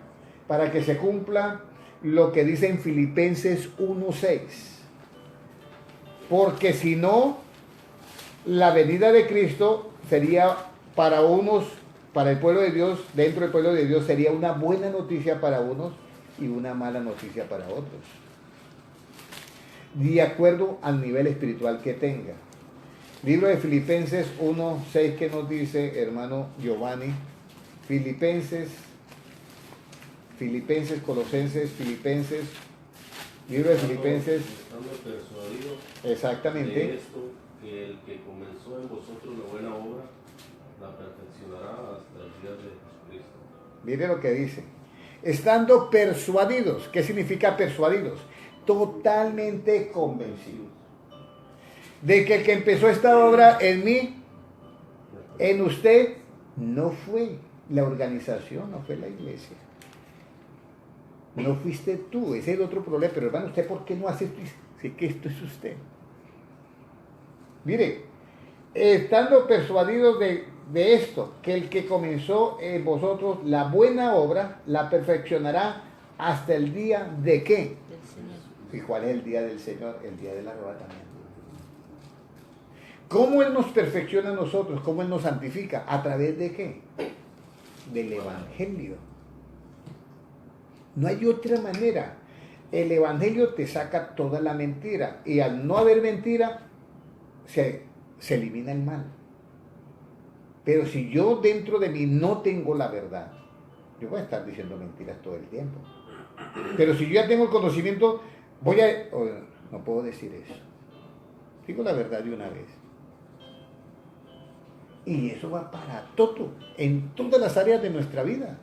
para que se cumpla lo que dice en Filipenses 1:6. Porque si no, la venida de Cristo sería para unos, para el pueblo de Dios, dentro del pueblo de Dios, sería una buena noticia para unos y una mala noticia para otros, de acuerdo al nivel espiritual que tenga. Libro de Filipenses 1:6, que nos dice, hermano Giovanni. Filipenses, Colosenses, Filipenses, libro de Filipenses. Estando persuadidos Exactamente. de esto, que el que comenzó en vosotros la buena obra, la perfeccionará hasta el día de Jesucristo. Mire lo que dice. Estando persuadidos. ¿Qué significa persuadidos? Totalmente convencidos de que el que empezó esta obra en mí, en usted, no fue la organización, no fue la iglesia. No fuiste tú, ese es el otro problema. Pero hermano, ¿usted por qué no hace esto? Si es que esto es usted. Mire, estando persuadidos de esto, que el que comenzó en vosotros la buena obra, la perfeccionará hasta el día de ¿qué? ¿Y cuál es el día del Señor? El día del arrebatamiento. ¿Cómo Él nos perfecciona a nosotros? ¿Cómo Él nos santifica? ¿A través de qué? Del Evangelio. No hay otra manera. El Evangelio te saca toda la mentira. Y al no haber mentira, se elimina el mal. Pero si yo dentro de mí no tengo la verdad, yo voy a estar diciendo mentiras todo el tiempo. Pero si yo ya tengo el conocimiento, no puedo decir eso. Digo la verdad de una vez. Y eso va para todo, en todas las áreas de nuestra vida.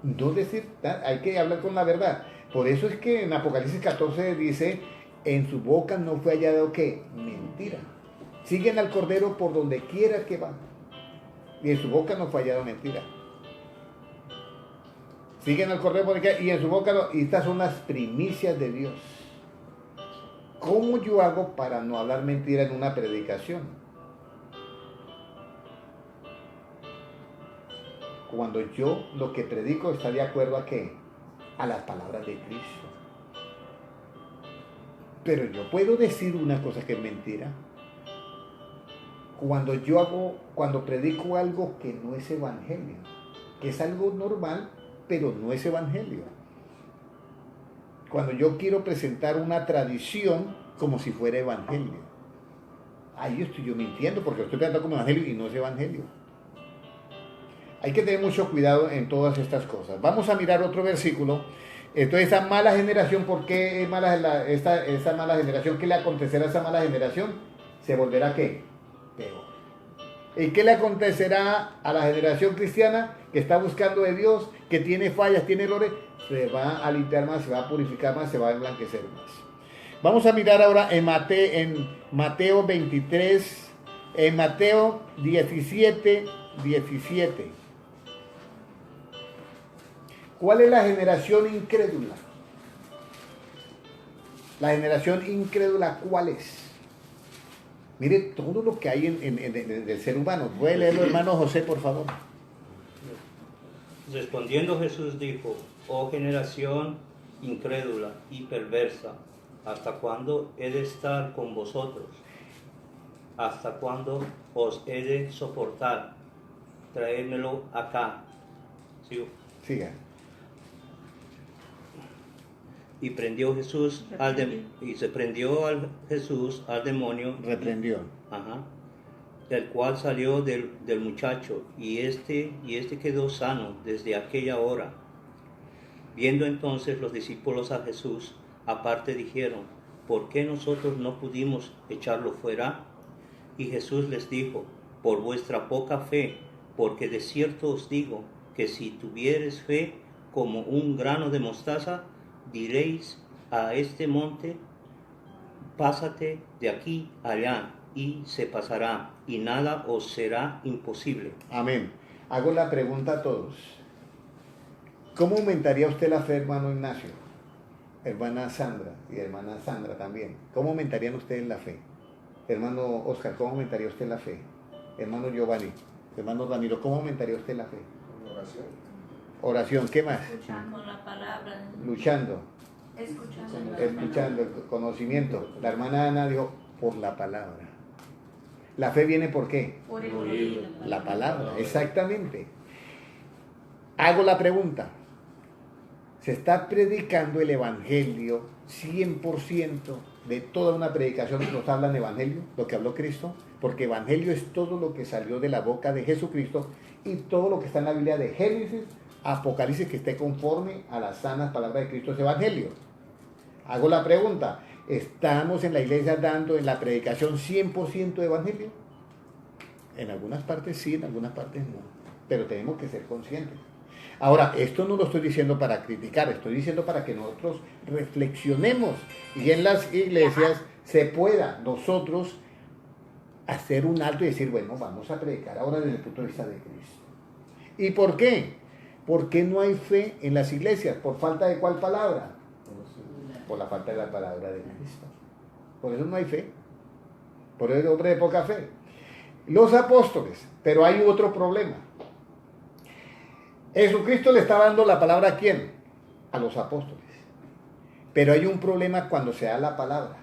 No decir, hay que hablar con la verdad. Por eso es que en Apocalipsis 14 dice, en su boca no fue hallado ¿qué? Mentira. Siguen al Cordero por donde quiera que va. Y en su boca no fue hallado mentira. Siguen al Cordero por donde quiera, y en su boca no. Y estas son las primicias de Dios. ¿Cómo yo hago para no hablar mentira en una predicación? Cuando yo lo que predico está de acuerdo a ¿qué? A las palabras de Cristo. Pero yo puedo decir una cosa que es mentira. Cuando predico algo que no es evangelio, que es algo normal, pero no es evangelio. Cuando yo quiero presentar una tradición como si fuera evangelio. Ahí estoy yo mintiendo porque lo estoy presentando como evangelio y no es evangelio. Hay que tener mucho cuidado en todas estas cosas. Vamos a mirar otro versículo. Entonces, esa mala generación, ¿por qué es mala esa mala generación? ¿Qué le acontecerá a esa mala generación? ¿Se volverá qué? Peor. ¿Y qué le acontecerá a la generación cristiana que está buscando de Dios, que tiene fallas, tiene errores? Se va a limpiar más, se va a purificar más, se va a emblanquecer más. Vamos a mirar ahora en Mateo 23, en Mateo 17. ¿Cuál es la generación incrédula? La generación incrédula, ¿cuál es? Mire todo lo que hay en el ser humano. ¿Puede leerlo, hermano José, por favor? Respondiendo Jesús dijo, oh generación incrédula y perversa, ¿hasta cuándo he de estar con vosotros? ¿Hasta cuándo os he de soportar? Traédmelo acá. ¿Sí? Siga. Y se prendió Jesús al demonio. Reprendió. Ajá. El cual salió del muchacho, y este quedó sano desde aquella hora. Viendo entonces los discípulos a Jesús, aparte dijeron, ¿por qué nosotros no pudimos echarlo fuera? Y Jesús les dijo, por vuestra poca fe, porque de cierto os digo, que si tuviereis fe como un grano de mostaza, diréis a este monte, pásate de aquí allá, y se pasará, y nada os será imposible. Amén. Hago la pregunta a todos. ¿Cómo aumentaría usted la fe, hermano Ignacio? Hermana Sandra y hermana Sandra también. ¿Cómo aumentarían ustedes la fe? Hermano Oscar, ¿cómo aumentaría usted la fe? Hermano Giovanni, hermano Ramiro, ¿cómo aumentaría usted la fe? Oración. Oración, ¿qué más? Escuchando la palabra. Luchando, Escuchando. escuchando, el conocimiento. La hermana Ana dijo, por la palabra. La fe viene por qué? Por el oído. La palabra, exactamente. Hago la pregunta. ¿Se está predicando el evangelio 100% de toda una predicación que nos habla en evangelio, lo que habló Cristo? Porque evangelio es todo lo que salió de la boca de Jesucristo y todo lo que está en la Biblia de Génesis, Apocalipsis, que esté conforme a las sanas palabras de Cristo, es evangelio. Hago la pregunta. ¿Estamos en la iglesia dando en la predicación 100% de evangelio? En algunas partes sí, en algunas partes no. Pero tenemos que ser conscientes. Ahora, esto no lo estoy diciendo para criticar, estoy diciendo para que nosotros reflexionemos y en las iglesias se pueda nosotros hacer un alto y decir, bueno, vamos a predicar ahora desde el punto de vista de Cristo. ¿Y por qué? ¿Por qué no hay fe en las iglesias? ¿Por falta de cuál palabra? Por la falta de la palabra de Cristo. Por eso no hay fe. Por eso es hombre de poca fe. Los apóstoles, pero hay otro problema. Jesucristo le está dando la palabra ¿a quién? A los apóstoles. Pero hay un problema cuando se da la palabra.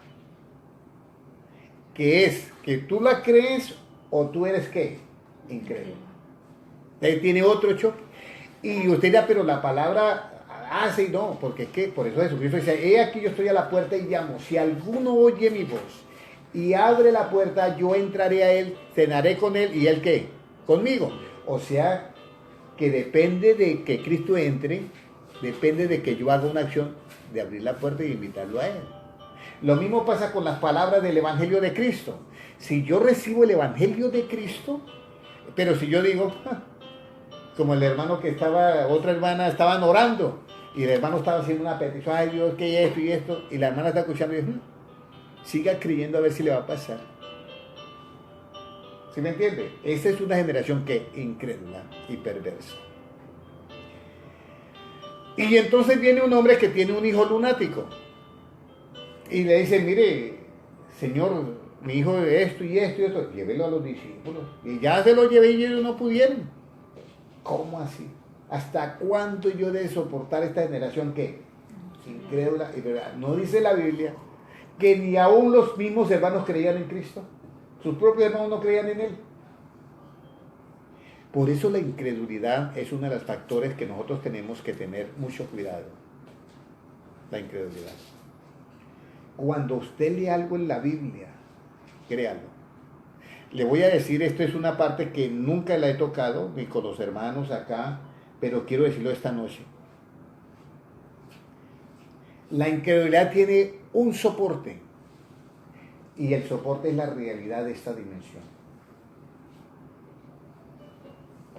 Que es que tú la crees o tú eres ¿qué? Incrédulo. Ahí tiene otro choque. Y usted dirá, pero la palabra hace y no, porque es que por eso Jesucristo dice, he aquí yo estoy a la puerta y llamo. Si alguno oye mi voz y abre la puerta, yo entraré a él, cenaré con él y él ¿qué? Conmigo. O sea, que depende de que Cristo entre, depende de que yo haga una acción de abrir la puerta y invitarlo a él. Lo mismo pasa con las palabras del Evangelio de Cristo. Si yo recibo el Evangelio de Cristo, pero si yo digo, como el hermano que estaba, otra hermana, estaban orando, y el hermano estaba haciendo una petición, ay Dios, que esto y esto, y la hermana está escuchando y dice, siga creyendo a ver si le va a pasar. ¿Sí me entiende? Esta es una generación que incrédula y perversa. Y entonces viene un hombre que tiene un hijo lunático y le dice, mire, Señor, mi hijo de esto y esto y esto, llévelo a los discípulos. Y ya se lo llevé y ellos no pudieron. ¿Cómo así? ¿Hasta cuándo yo de soportar esta generación que incrédula y verdad? ¿No dice la Biblia que ni aún los mismos hermanos creían en Cristo? Sus propios hermanos no creían en Él. Por eso la incredulidad es uno de los factores que nosotros tenemos que tener mucho cuidado. La incredulidad. Cuando usted lee algo en la Biblia, créalo. Le voy a decir, esto es una parte que nunca la he tocado, ni con los hermanos acá, pero quiero decirlo esta noche. La incredulidad tiene un soporte. Y el soporte es la realidad de esta dimensión.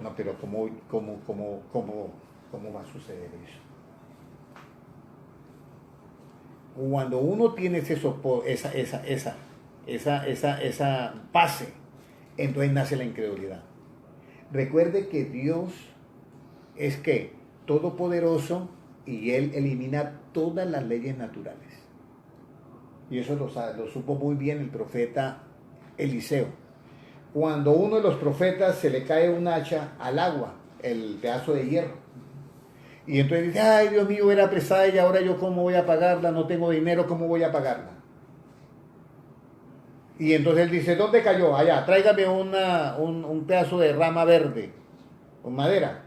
No, pero ¿cómo va a suceder eso? Cuando uno tiene ese soporte, esa base, entonces nace la incredulidad. Recuerde que Dios es que todopoderoso y Él elimina todas las leyes naturales. Y eso lo supo muy bien el profeta Eliseo. Cuando uno de los profetas se le cae un hacha al agua, el pedazo de hierro. Y entonces dice, ay Dios mío, era pesada y ahora yo cómo voy a pagarla, no tengo dinero, ¿cómo voy a pagarla? Y entonces él dice, ¿dónde cayó? Allá, tráigame un pedazo de rama verde, con madera.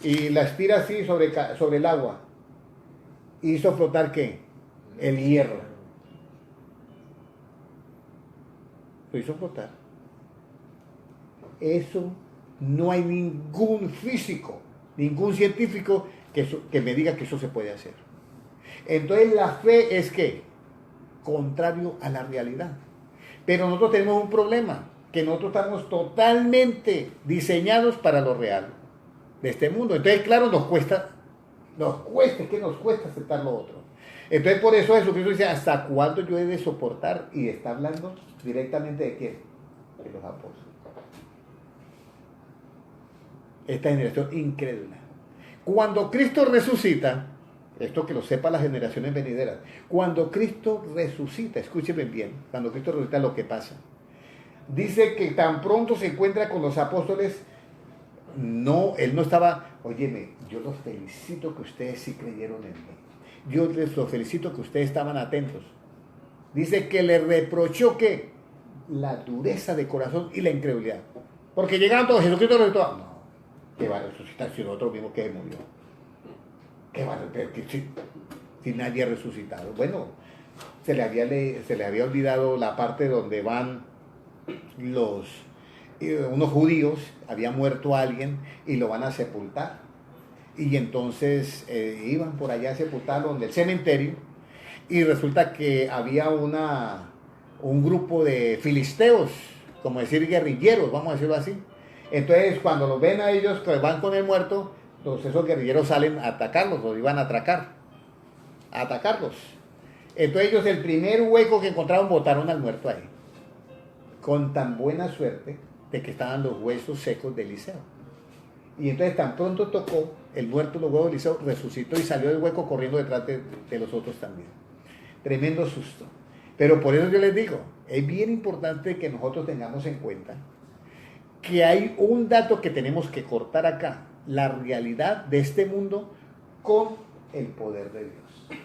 Y la estira así sobre el agua. ¿Hizo flotar qué? El hierro. Lo hizo flotar. Eso no hay ningún físico, ningún científico que me diga que eso se puede hacer. Entonces la fe es que contrario a la realidad. Pero nosotros tenemos un problema. que nosotros estamos totalmente diseñados para lo real de este mundo. Entonces, claro, ¿qué nos cuesta aceptar lo otro? Entonces, por eso Jesucristo dice, ¿hasta cuándo yo he de soportar? Y está hablando directamente de quién, de los apóstoles. Esta generación incrédula. Cuando Cristo resucita, esto que lo sepa las generaciones venideras, cuando Cristo resucita, escúchenme bien, cuando Cristo resucita lo que pasa. Dice que tan pronto se encuentra con los apóstoles, no, él no estaba, óyeme, yo los felicito que ustedes sí creyeron en mí. Yo les los felicito que ustedes estaban atentos. Dice que le reprochó que la dureza de corazón y la incredulidad. Porque llegaron todos, Jesucristo resucitó. No, que va a resucitar si nosotros vimos que él murió. ¿Qué va a resucitar si nadie ha resucitado? Bueno, se le había olvidado la parte donde van unos judíos, había muerto alguien y lo van a sepultar. Y entonces iban por allá a sepultarlo donde el cementerio, y resulta que había un grupo de filisteos, como decir guerrilleros, vamos a decirlo así. Entonces cuando los ven a ellos que van con el muerto, entonces esos guerrilleros salen a atacarlos, los iban a atacarlos. Entonces ellos el primer hueco que encontraron botaron al muerto ahí, con tan buena suerte de que estaban los huesos secos de Eliseo. Y entonces tan pronto tocó el muerto los huevos de Eliseo, resucitó y salió del hueco corriendo detrás de los otros también. Tremendo susto. Pero por eso yo les digo, es bien importante que nosotros tengamos en cuenta que hay un dato que tenemos que cortar acá, la realidad de este mundo con el poder de Dios.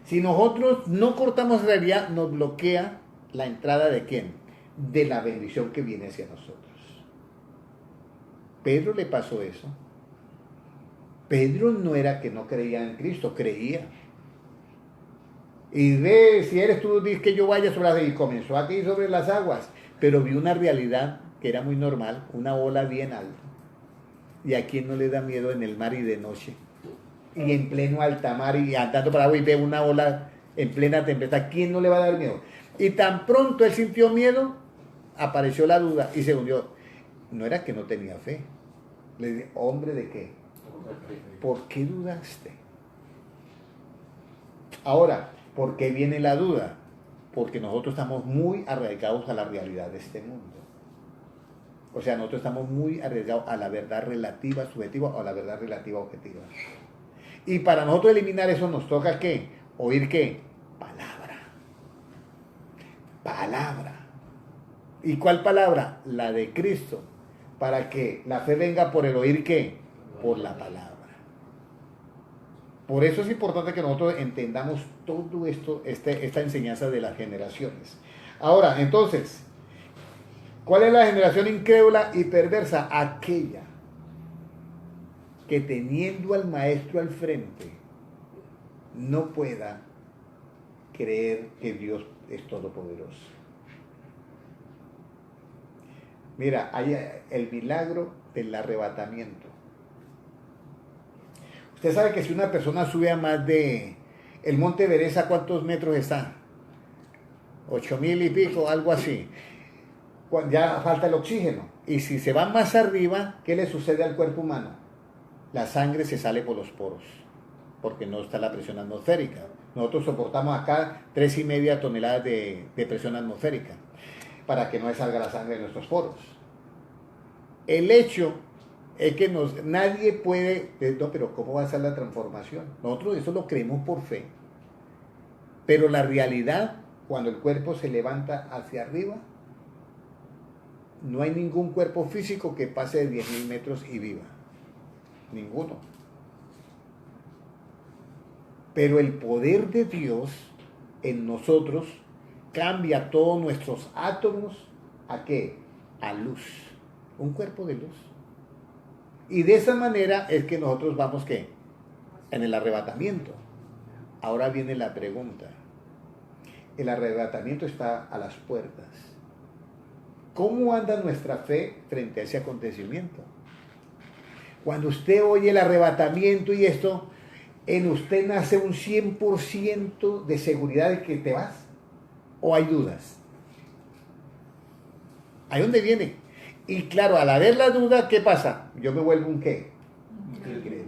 Si nosotros no cortamos realidad, nos bloquea la entrada de ¿quién? De la bendición que viene hacia nosotros. Pedro le pasó eso. Pedro no era que no creía en Cristo, creía. Y ve, si eres tú, dices que yo vaya sobre las aguas. Y comenzó aquí sobre las aguas, pero vio una realidad que era muy normal, una ola bien alta. ¿Y a quién no le da miedo en el mar y de noche? Y en pleno alta mar y andando por agua y ve una ola en plena tempestad, ¿quién no le va a dar miedo? Y tan pronto él sintió miedo, apareció la duda y se hundió. No era que no tenía fe. Le dije, ¿hombre de qué? ¿Por qué dudaste? Ahora, ¿por qué viene la duda? Porque nosotros estamos muy arraigados a la realidad de este mundo. O sea, nosotros estamos muy arraigados a la verdad relativa, subjetiva, o a la verdad relativa, objetiva. Y para nosotros eliminar eso nos toca ¿qué? ¿Oír qué? Palabra. Palabra. ¿Y cuál palabra? La de Cristo. Para que la fe venga por el oír ¿qué? Por la palabra. Por eso es importante que nosotros entendamos todo esto, esta enseñanza de las generaciones. Ahora, entonces, ¿cuál es la generación incrédula y perversa? Aquella que teniendo al maestro al frente no pueda creer que Dios es todopoderoso. Mira, hay el milagro del arrebatamiento. Usted sabe que si una persona sube a más de el monte Everest, ¿a cuántos metros está? 8,000 y pico, algo así. Ya falta el oxígeno. Y si se va más arriba, ¿qué le sucede al cuerpo humano? La sangre se sale por los poros, porque no está la presión atmosférica. Nosotros soportamos acá 3,5 toneladas de presión atmosférica, para que no salga la sangre de nuestros poros. El hecho es que nadie puede, no, pero ¿cómo va a ser la transformación? Nosotros eso lo creemos por fe, pero la realidad, cuando el cuerpo se levanta hacia arriba, no hay ningún cuerpo físico que pase de 10,000 metros y viva. Ninguno. Pero el poder de Dios en nosotros cambia todos nuestros átomos ¿a qué? A luz. Un cuerpo de luz. Y de esa manera es que nosotros vamos ¿qué? En el arrebatamiento. Ahora viene la pregunta. El arrebatamiento está a las puertas. ¿Cómo anda nuestra fe frente a ese acontecimiento? Cuando usted oye el arrebatamiento y esto, en usted nace un 100% de seguridad de que te vas. ¿O hay dudas? Ahí donde viene. Y claro, al haber la duda, ¿qué pasa? Yo me vuelvo un qué. Incrédulo.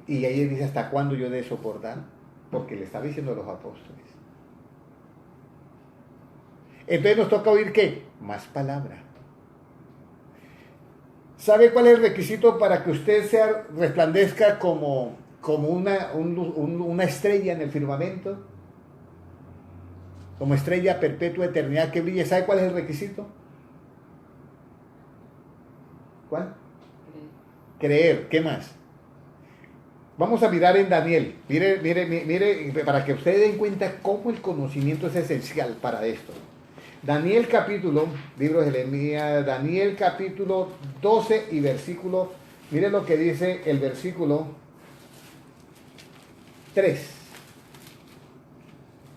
Y ahí dice, ¿hasta cuándo yo de soportar? Porque le estaba diciendo a los apóstoles. Entonces nos toca oír ¿qué? Más palabra. ¿Sabe cuál es el requisito para que usted resplandezca como una estrella en el firmamento? Como estrella perpetua, eternidad que brilla. ¿Sabe cuál es el requisito? ¿Cuál? Creer. ¿Qué más? Vamos a mirar en Daniel. Mire, para que ustedes den cuenta cómo el conocimiento es esencial para esto. Daniel capítulo, libro de Jeremías, Daniel capítulo 12 y versículo, mire lo que dice el versículo 3.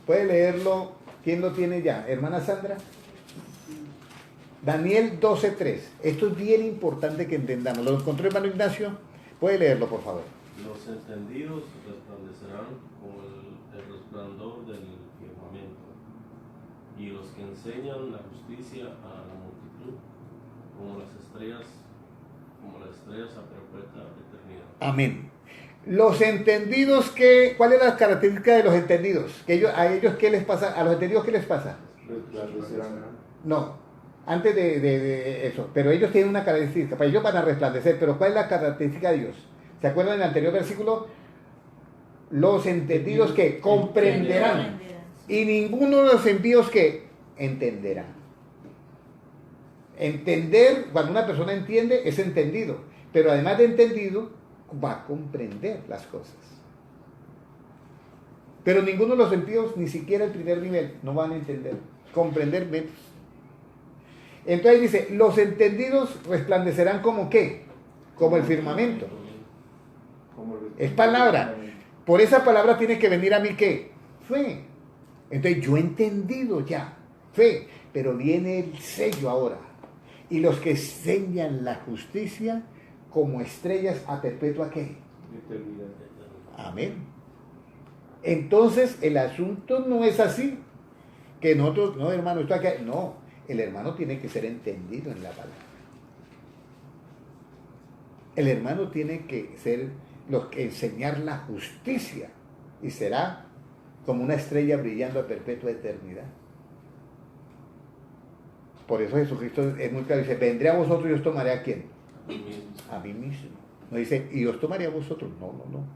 ¿Puede leerlo? ¿Quién lo tiene ya? ¿Hermana Sandra? Daniel 12:3. Esto es bien importante que entendamos. ¿Lo encontró hermano Ignacio? ¿Puede leerlo, por favor? Los entendidos resplandecerán como el resplandor del firmamento, y los que enseñan la justicia a la multitud, como las estrellas a perpetua eternidad. Amén. Los entendidos, ¿cuál es la característica de los entendidos? ¿A ellos qué les pasa? ¿A los entendidos qué les pasa? No, antes de eso, pero ellos tienen una característica, para ellos van a resplandecer, pero ¿cuál es la característica de ellos? ¿Se acuerdan del anterior versículo? Los entendidos que comprenderán, y ninguno de los impíos que entenderán. Entender, cuando una persona entiende, es entendido, pero además de entendido, va a comprender las cosas. Pero ninguno de los impíos, ni siquiera el primer nivel, no van a entender, comprender menos. Entonces dice, los entendidos resplandecerán como ¿qué? Como el firmamento. Es palabra. Por esa palabra tiene que venir a mí ¿qué? Fe. Entonces yo he entendido ya, fe, pero viene el sello ahora. Y los que enseñan la justicia como estrellas a perpetua ¿qué? Amén. Entonces el asunto no es así, que nosotros, no hermano, esto acá, no, el hermano tiene que ser entendido en la palabra. El hermano tiene que ser los que enseñar la justicia y será como una estrella brillando a perpetua eternidad. Por eso Jesucristo es muy claro, dice, vendré a vosotros y os tomaré ¿a quién? A mí mismo. No dice, y os tomaré a vosotros. No.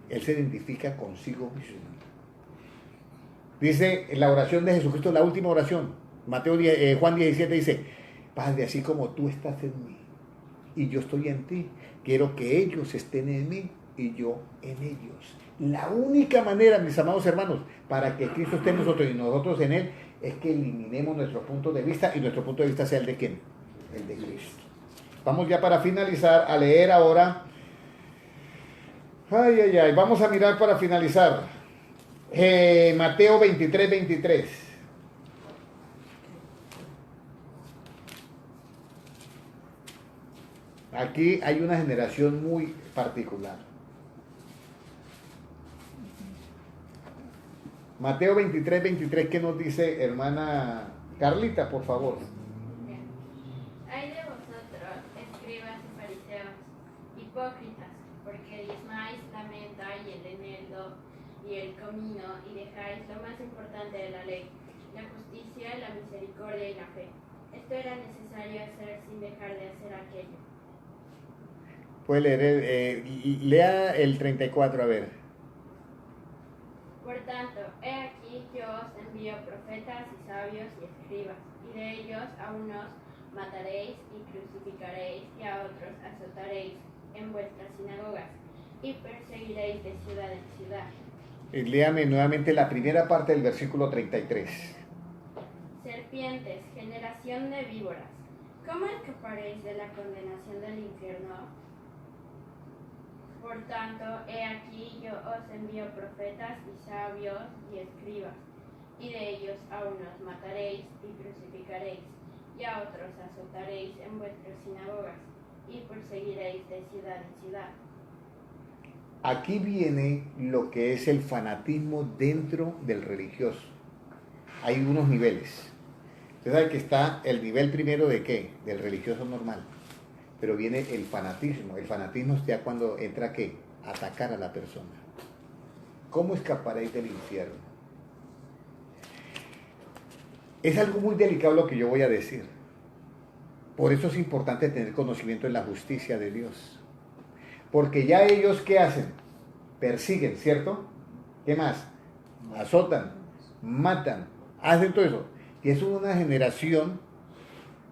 Él se identifica consigo mismo. Dice en la oración de Jesucristo, la última oración, Juan 17 dice, Padre, así como tú estás en mí y yo estoy en ti, quiero que ellos estén en mí y yo en ellos. La única manera, mis amados hermanos, para que Cristo esté en nosotros y nosotros en Él, es que eliminemos nuestro punto de vista y nuestro punto de vista sea el de ¿quién? El de Cristo. Vamos ya para finalizar a leer ahora. Vamos a mirar para finalizar. Mateo 23:23. Aquí hay una generación muy particular. Mateo 23:23, ¿qué nos dice hermana Carlita, por favor? Ay de vosotros, escribas y fariseos, hipócritas, porque diezmáis la menta y el eneldo y el comino y dejáis lo más importante de la ley, la justicia, la misericordia y la fe. Esto era necesario hacer sin dejar de hacer aquello. Puede leer, lea el 34, a ver. Por tanto, he aquí yo os envío profetas y sabios y escribas, y de ellos a unos mataréis y crucificaréis, y a otros azotaréis en vuestras sinagogas, y perseguiréis de ciudad en ciudad. Léame nuevamente la primera parte del versículo 33. Serpientes, generación de víboras, ¿cómo escaparéis de la condenación del infierno? Por tanto, he aquí yo os envío profetas y sabios y escribas, y de ellos a unos mataréis y crucificaréis, y a otros azotaréis en vuestras sinagogas, y perseguiréis de ciudad en ciudad. Aquí viene lo que es el fanatismo dentro del religioso. Hay unos niveles. Usted sabe que está el nivel primero de qué? Del religioso normal. Pero viene el fanatismo. El fanatismo es ya cuando entra ¿qué? Atacar a la persona. ¿Cómo escaparéis del infierno? Es algo muy delicado lo que yo voy a decir. Por eso es importante tener conocimiento en la justicia de Dios. Porque ya ellos, ¿qué hacen? Persiguen, ¿cierto? ¿Qué más? Azotan, matan, hacen todo eso. Y es una generación,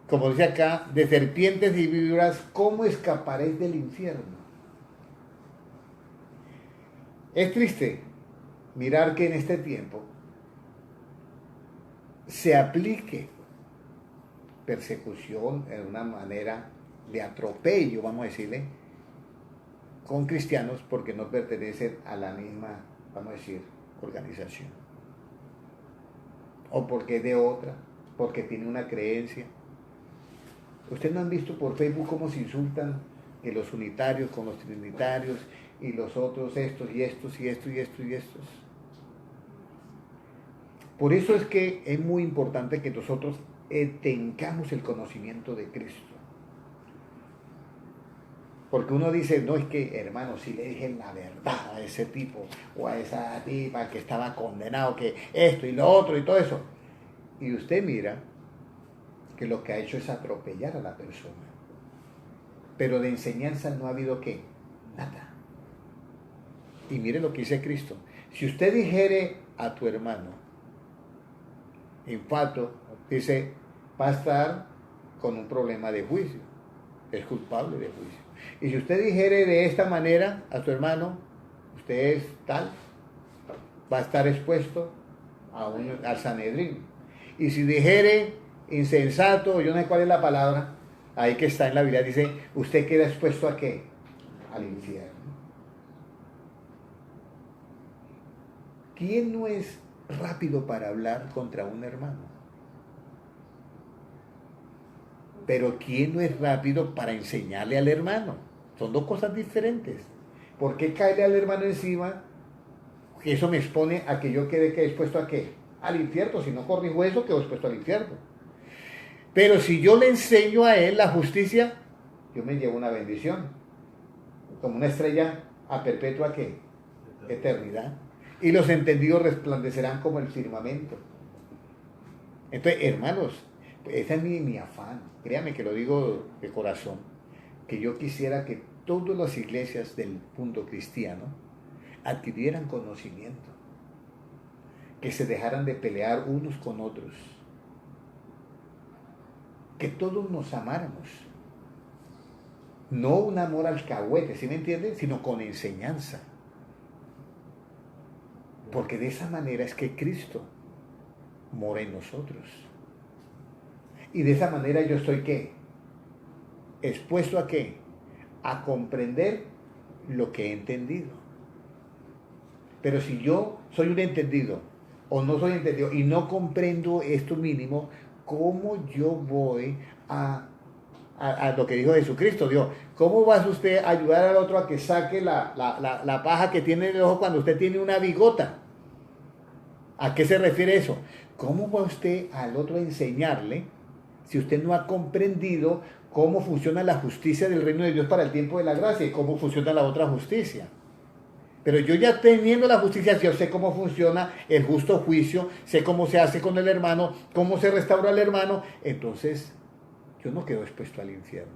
como dice acá, de serpientes y víboras. ¿Cómo escaparéis del infierno? Es triste mirar que en este tiempo se aplique persecución en una manera de atropello, vamos a decirle, con cristianos porque no pertenecen a la misma, vamos a decir, organización. O porque es de otra, porque tiene una creencia. ¿Ustedes no han visto por Facebook cómo se insultan que los unitarios con los trinitarios y los otros estos y estos y estos y estos y estos? Por eso es que es muy importante que nosotros tengamos el conocimiento de Cristo. Porque uno dice, no, es que hermano, si le dije la verdad a ese tipo o a esa tipa que estaba condenado, que esto y lo otro y todo eso. Y usted mira que lo que ha hecho es atropellar a la persona. Pero de enseñanza no ha habido ¿qué? Nada. Y mire lo que dice Cristo. Si usted dijere a tu hermano, infato, dice, va a estar con un problema de juicio. Es culpable de juicio. Y si usted dijere de esta manera a su hermano, usted es tal, va a estar expuesto al Sanedrín. Y si dijere insensato, yo no sé cuál es la palabra, ahí que está en la Biblia, dice, usted queda expuesto ¿a qué? Al infierno. ¿Quién no es rápido para hablar contra un hermano? Pero ¿quién no es rápido para enseñarle al hermano? Son dos cosas diferentes. ¿Por qué caerle al hermano encima? Eso me expone a que yo quede expuesto ¿a qué? Al infierno. Si no corrijo eso, quedo expuesto al infierno. Pero si yo le enseño a él la justicia, yo me llevo una bendición. Como una estrella a perpetua ¿qué? Eternidad. Y los entendidos resplandecerán como el firmamento. Entonces, hermanos, ese es mi afán. Créame que lo digo de corazón. Que yo quisiera que todas las iglesias del mundo cristiano adquirieran conocimiento. Que se dejaran de pelear unos con otros. Que todos nos amáramos. No un amor alcahuete, ¿sí me entienden? Sino con enseñanza. Porque de esa manera es que Cristo mora en nosotros. Y de esa manera yo estoy ¿qué? Expuesto ¿a qué? A comprender lo que he entendido. Pero si yo soy un entendido o no soy entendido y no comprendo esto mínimo, ¿cómo yo voy a lo que dijo Jesucristo? Dios, ¿cómo va usted a ayudar al otro a que saque la paja que tiene en el ojo cuando usted tiene una bigota? ¿A qué se refiere eso? ¿Cómo va usted al otro a enseñarle si usted no ha comprendido cómo funciona la justicia del reino de Dios para el tiempo de la gracia y cómo funciona la otra justicia? Pero yo ya teniendo la justicia, yo sé cómo funciona el justo juicio, sé cómo se hace con el hermano, cómo se restaura al hermano, entonces yo no quedo expuesto al infierno,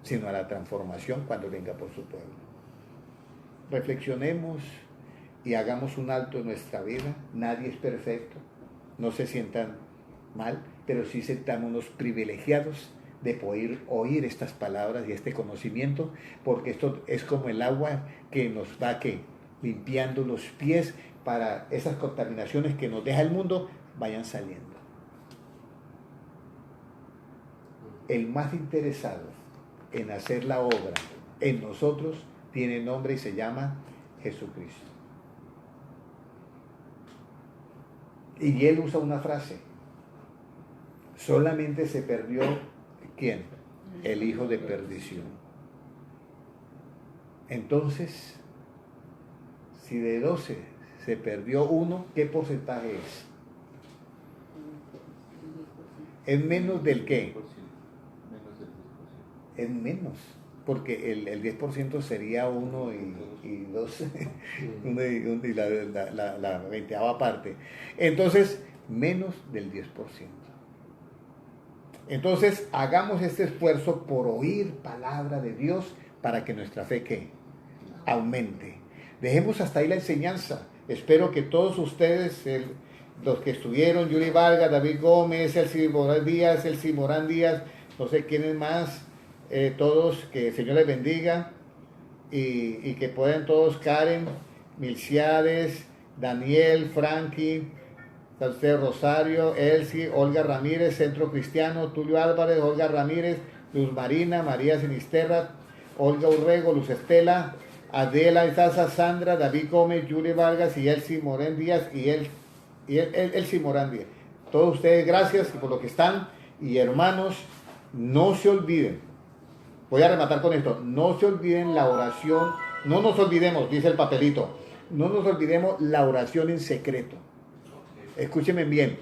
sino a la transformación cuando venga por su pueblo. Reflexionemos y hagamos un alto en nuestra vida. Nadie es perfecto, no se sientan mal, pero sí sentámonos privilegiados de poder oír estas palabras y este conocimiento, porque esto es como el agua que nos va limpiando los pies para esas contaminaciones que nos deja el mundo vayan saliendo. El más interesado en hacer la obra en nosotros tiene nombre y se llama Jesucristo. Y él usa una frase: solamente se perdió ¿quién? El hijo de perdición. Entonces, si de 12 se perdió uno, ¿qué porcentaje es? ¿Es menos del qué? Menos del 10%. Es menos, porque el 10% sería 1 y 2, y la 20ª parte. Entonces, menos del 10%. Entonces, hagamos este esfuerzo por oír palabra de Dios para que nuestra fe ¿qué? Aumente. Dejemos hasta ahí la enseñanza. Espero que todos ustedes, los que estuvieron, Yuri Vargas, David Gómez, Elsie Morán Díaz, no sé quiénes más, todos, que el Señor les bendiga y que puedan todos, Karen, Milciades, Daniel, Frankie, usted Rosario, Elsie, Olga Ramírez, Centro Cristiano, Tulio Álvarez, Olga Ramírez, Luz Marina, María Sinisterra, Olga Urrego, Luz Estela, Adela Izaza, Sandra, David Gómez, Yuri Vargas y Elsie Morán Díaz y Elsie Morán Díaz. Todos ustedes, gracias por lo que están. Y hermanos, no se olviden, voy a rematar con esto, no se olviden la oración, no nos olvidemos, dice el papelito, no nos olvidemos la oración en secreto. Escúchenme bien,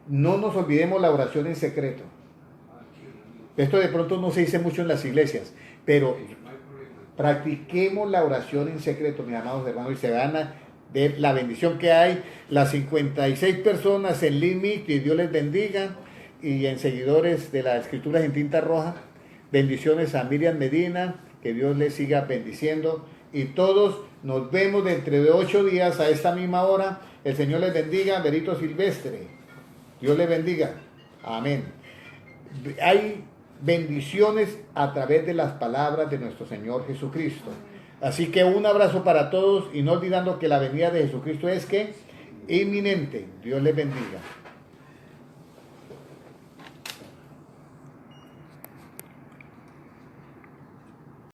no nos olvidemos la oración en secreto. Esto de pronto no se dice mucho en las iglesias, pero practiquemos la oración en secreto, mis amados hermanos, y se van a ver la bendición que hay. Las 56 personas en Limi, que Dios les bendiga, y en seguidores de las Escrituras en tinta roja, bendiciones a Miriam Medina, que Dios les siga bendiciendo, y todos nos vemos dentro de 8 días a esta misma hora. El Señor les bendiga. Berito Silvestre, Dios les bendiga, amén. Hay bendiciones a través de las palabras de nuestro Señor Jesucristo. Así que un abrazo para todos y no olvidando que la venida de Jesucristo es que inminente. Dios les bendiga.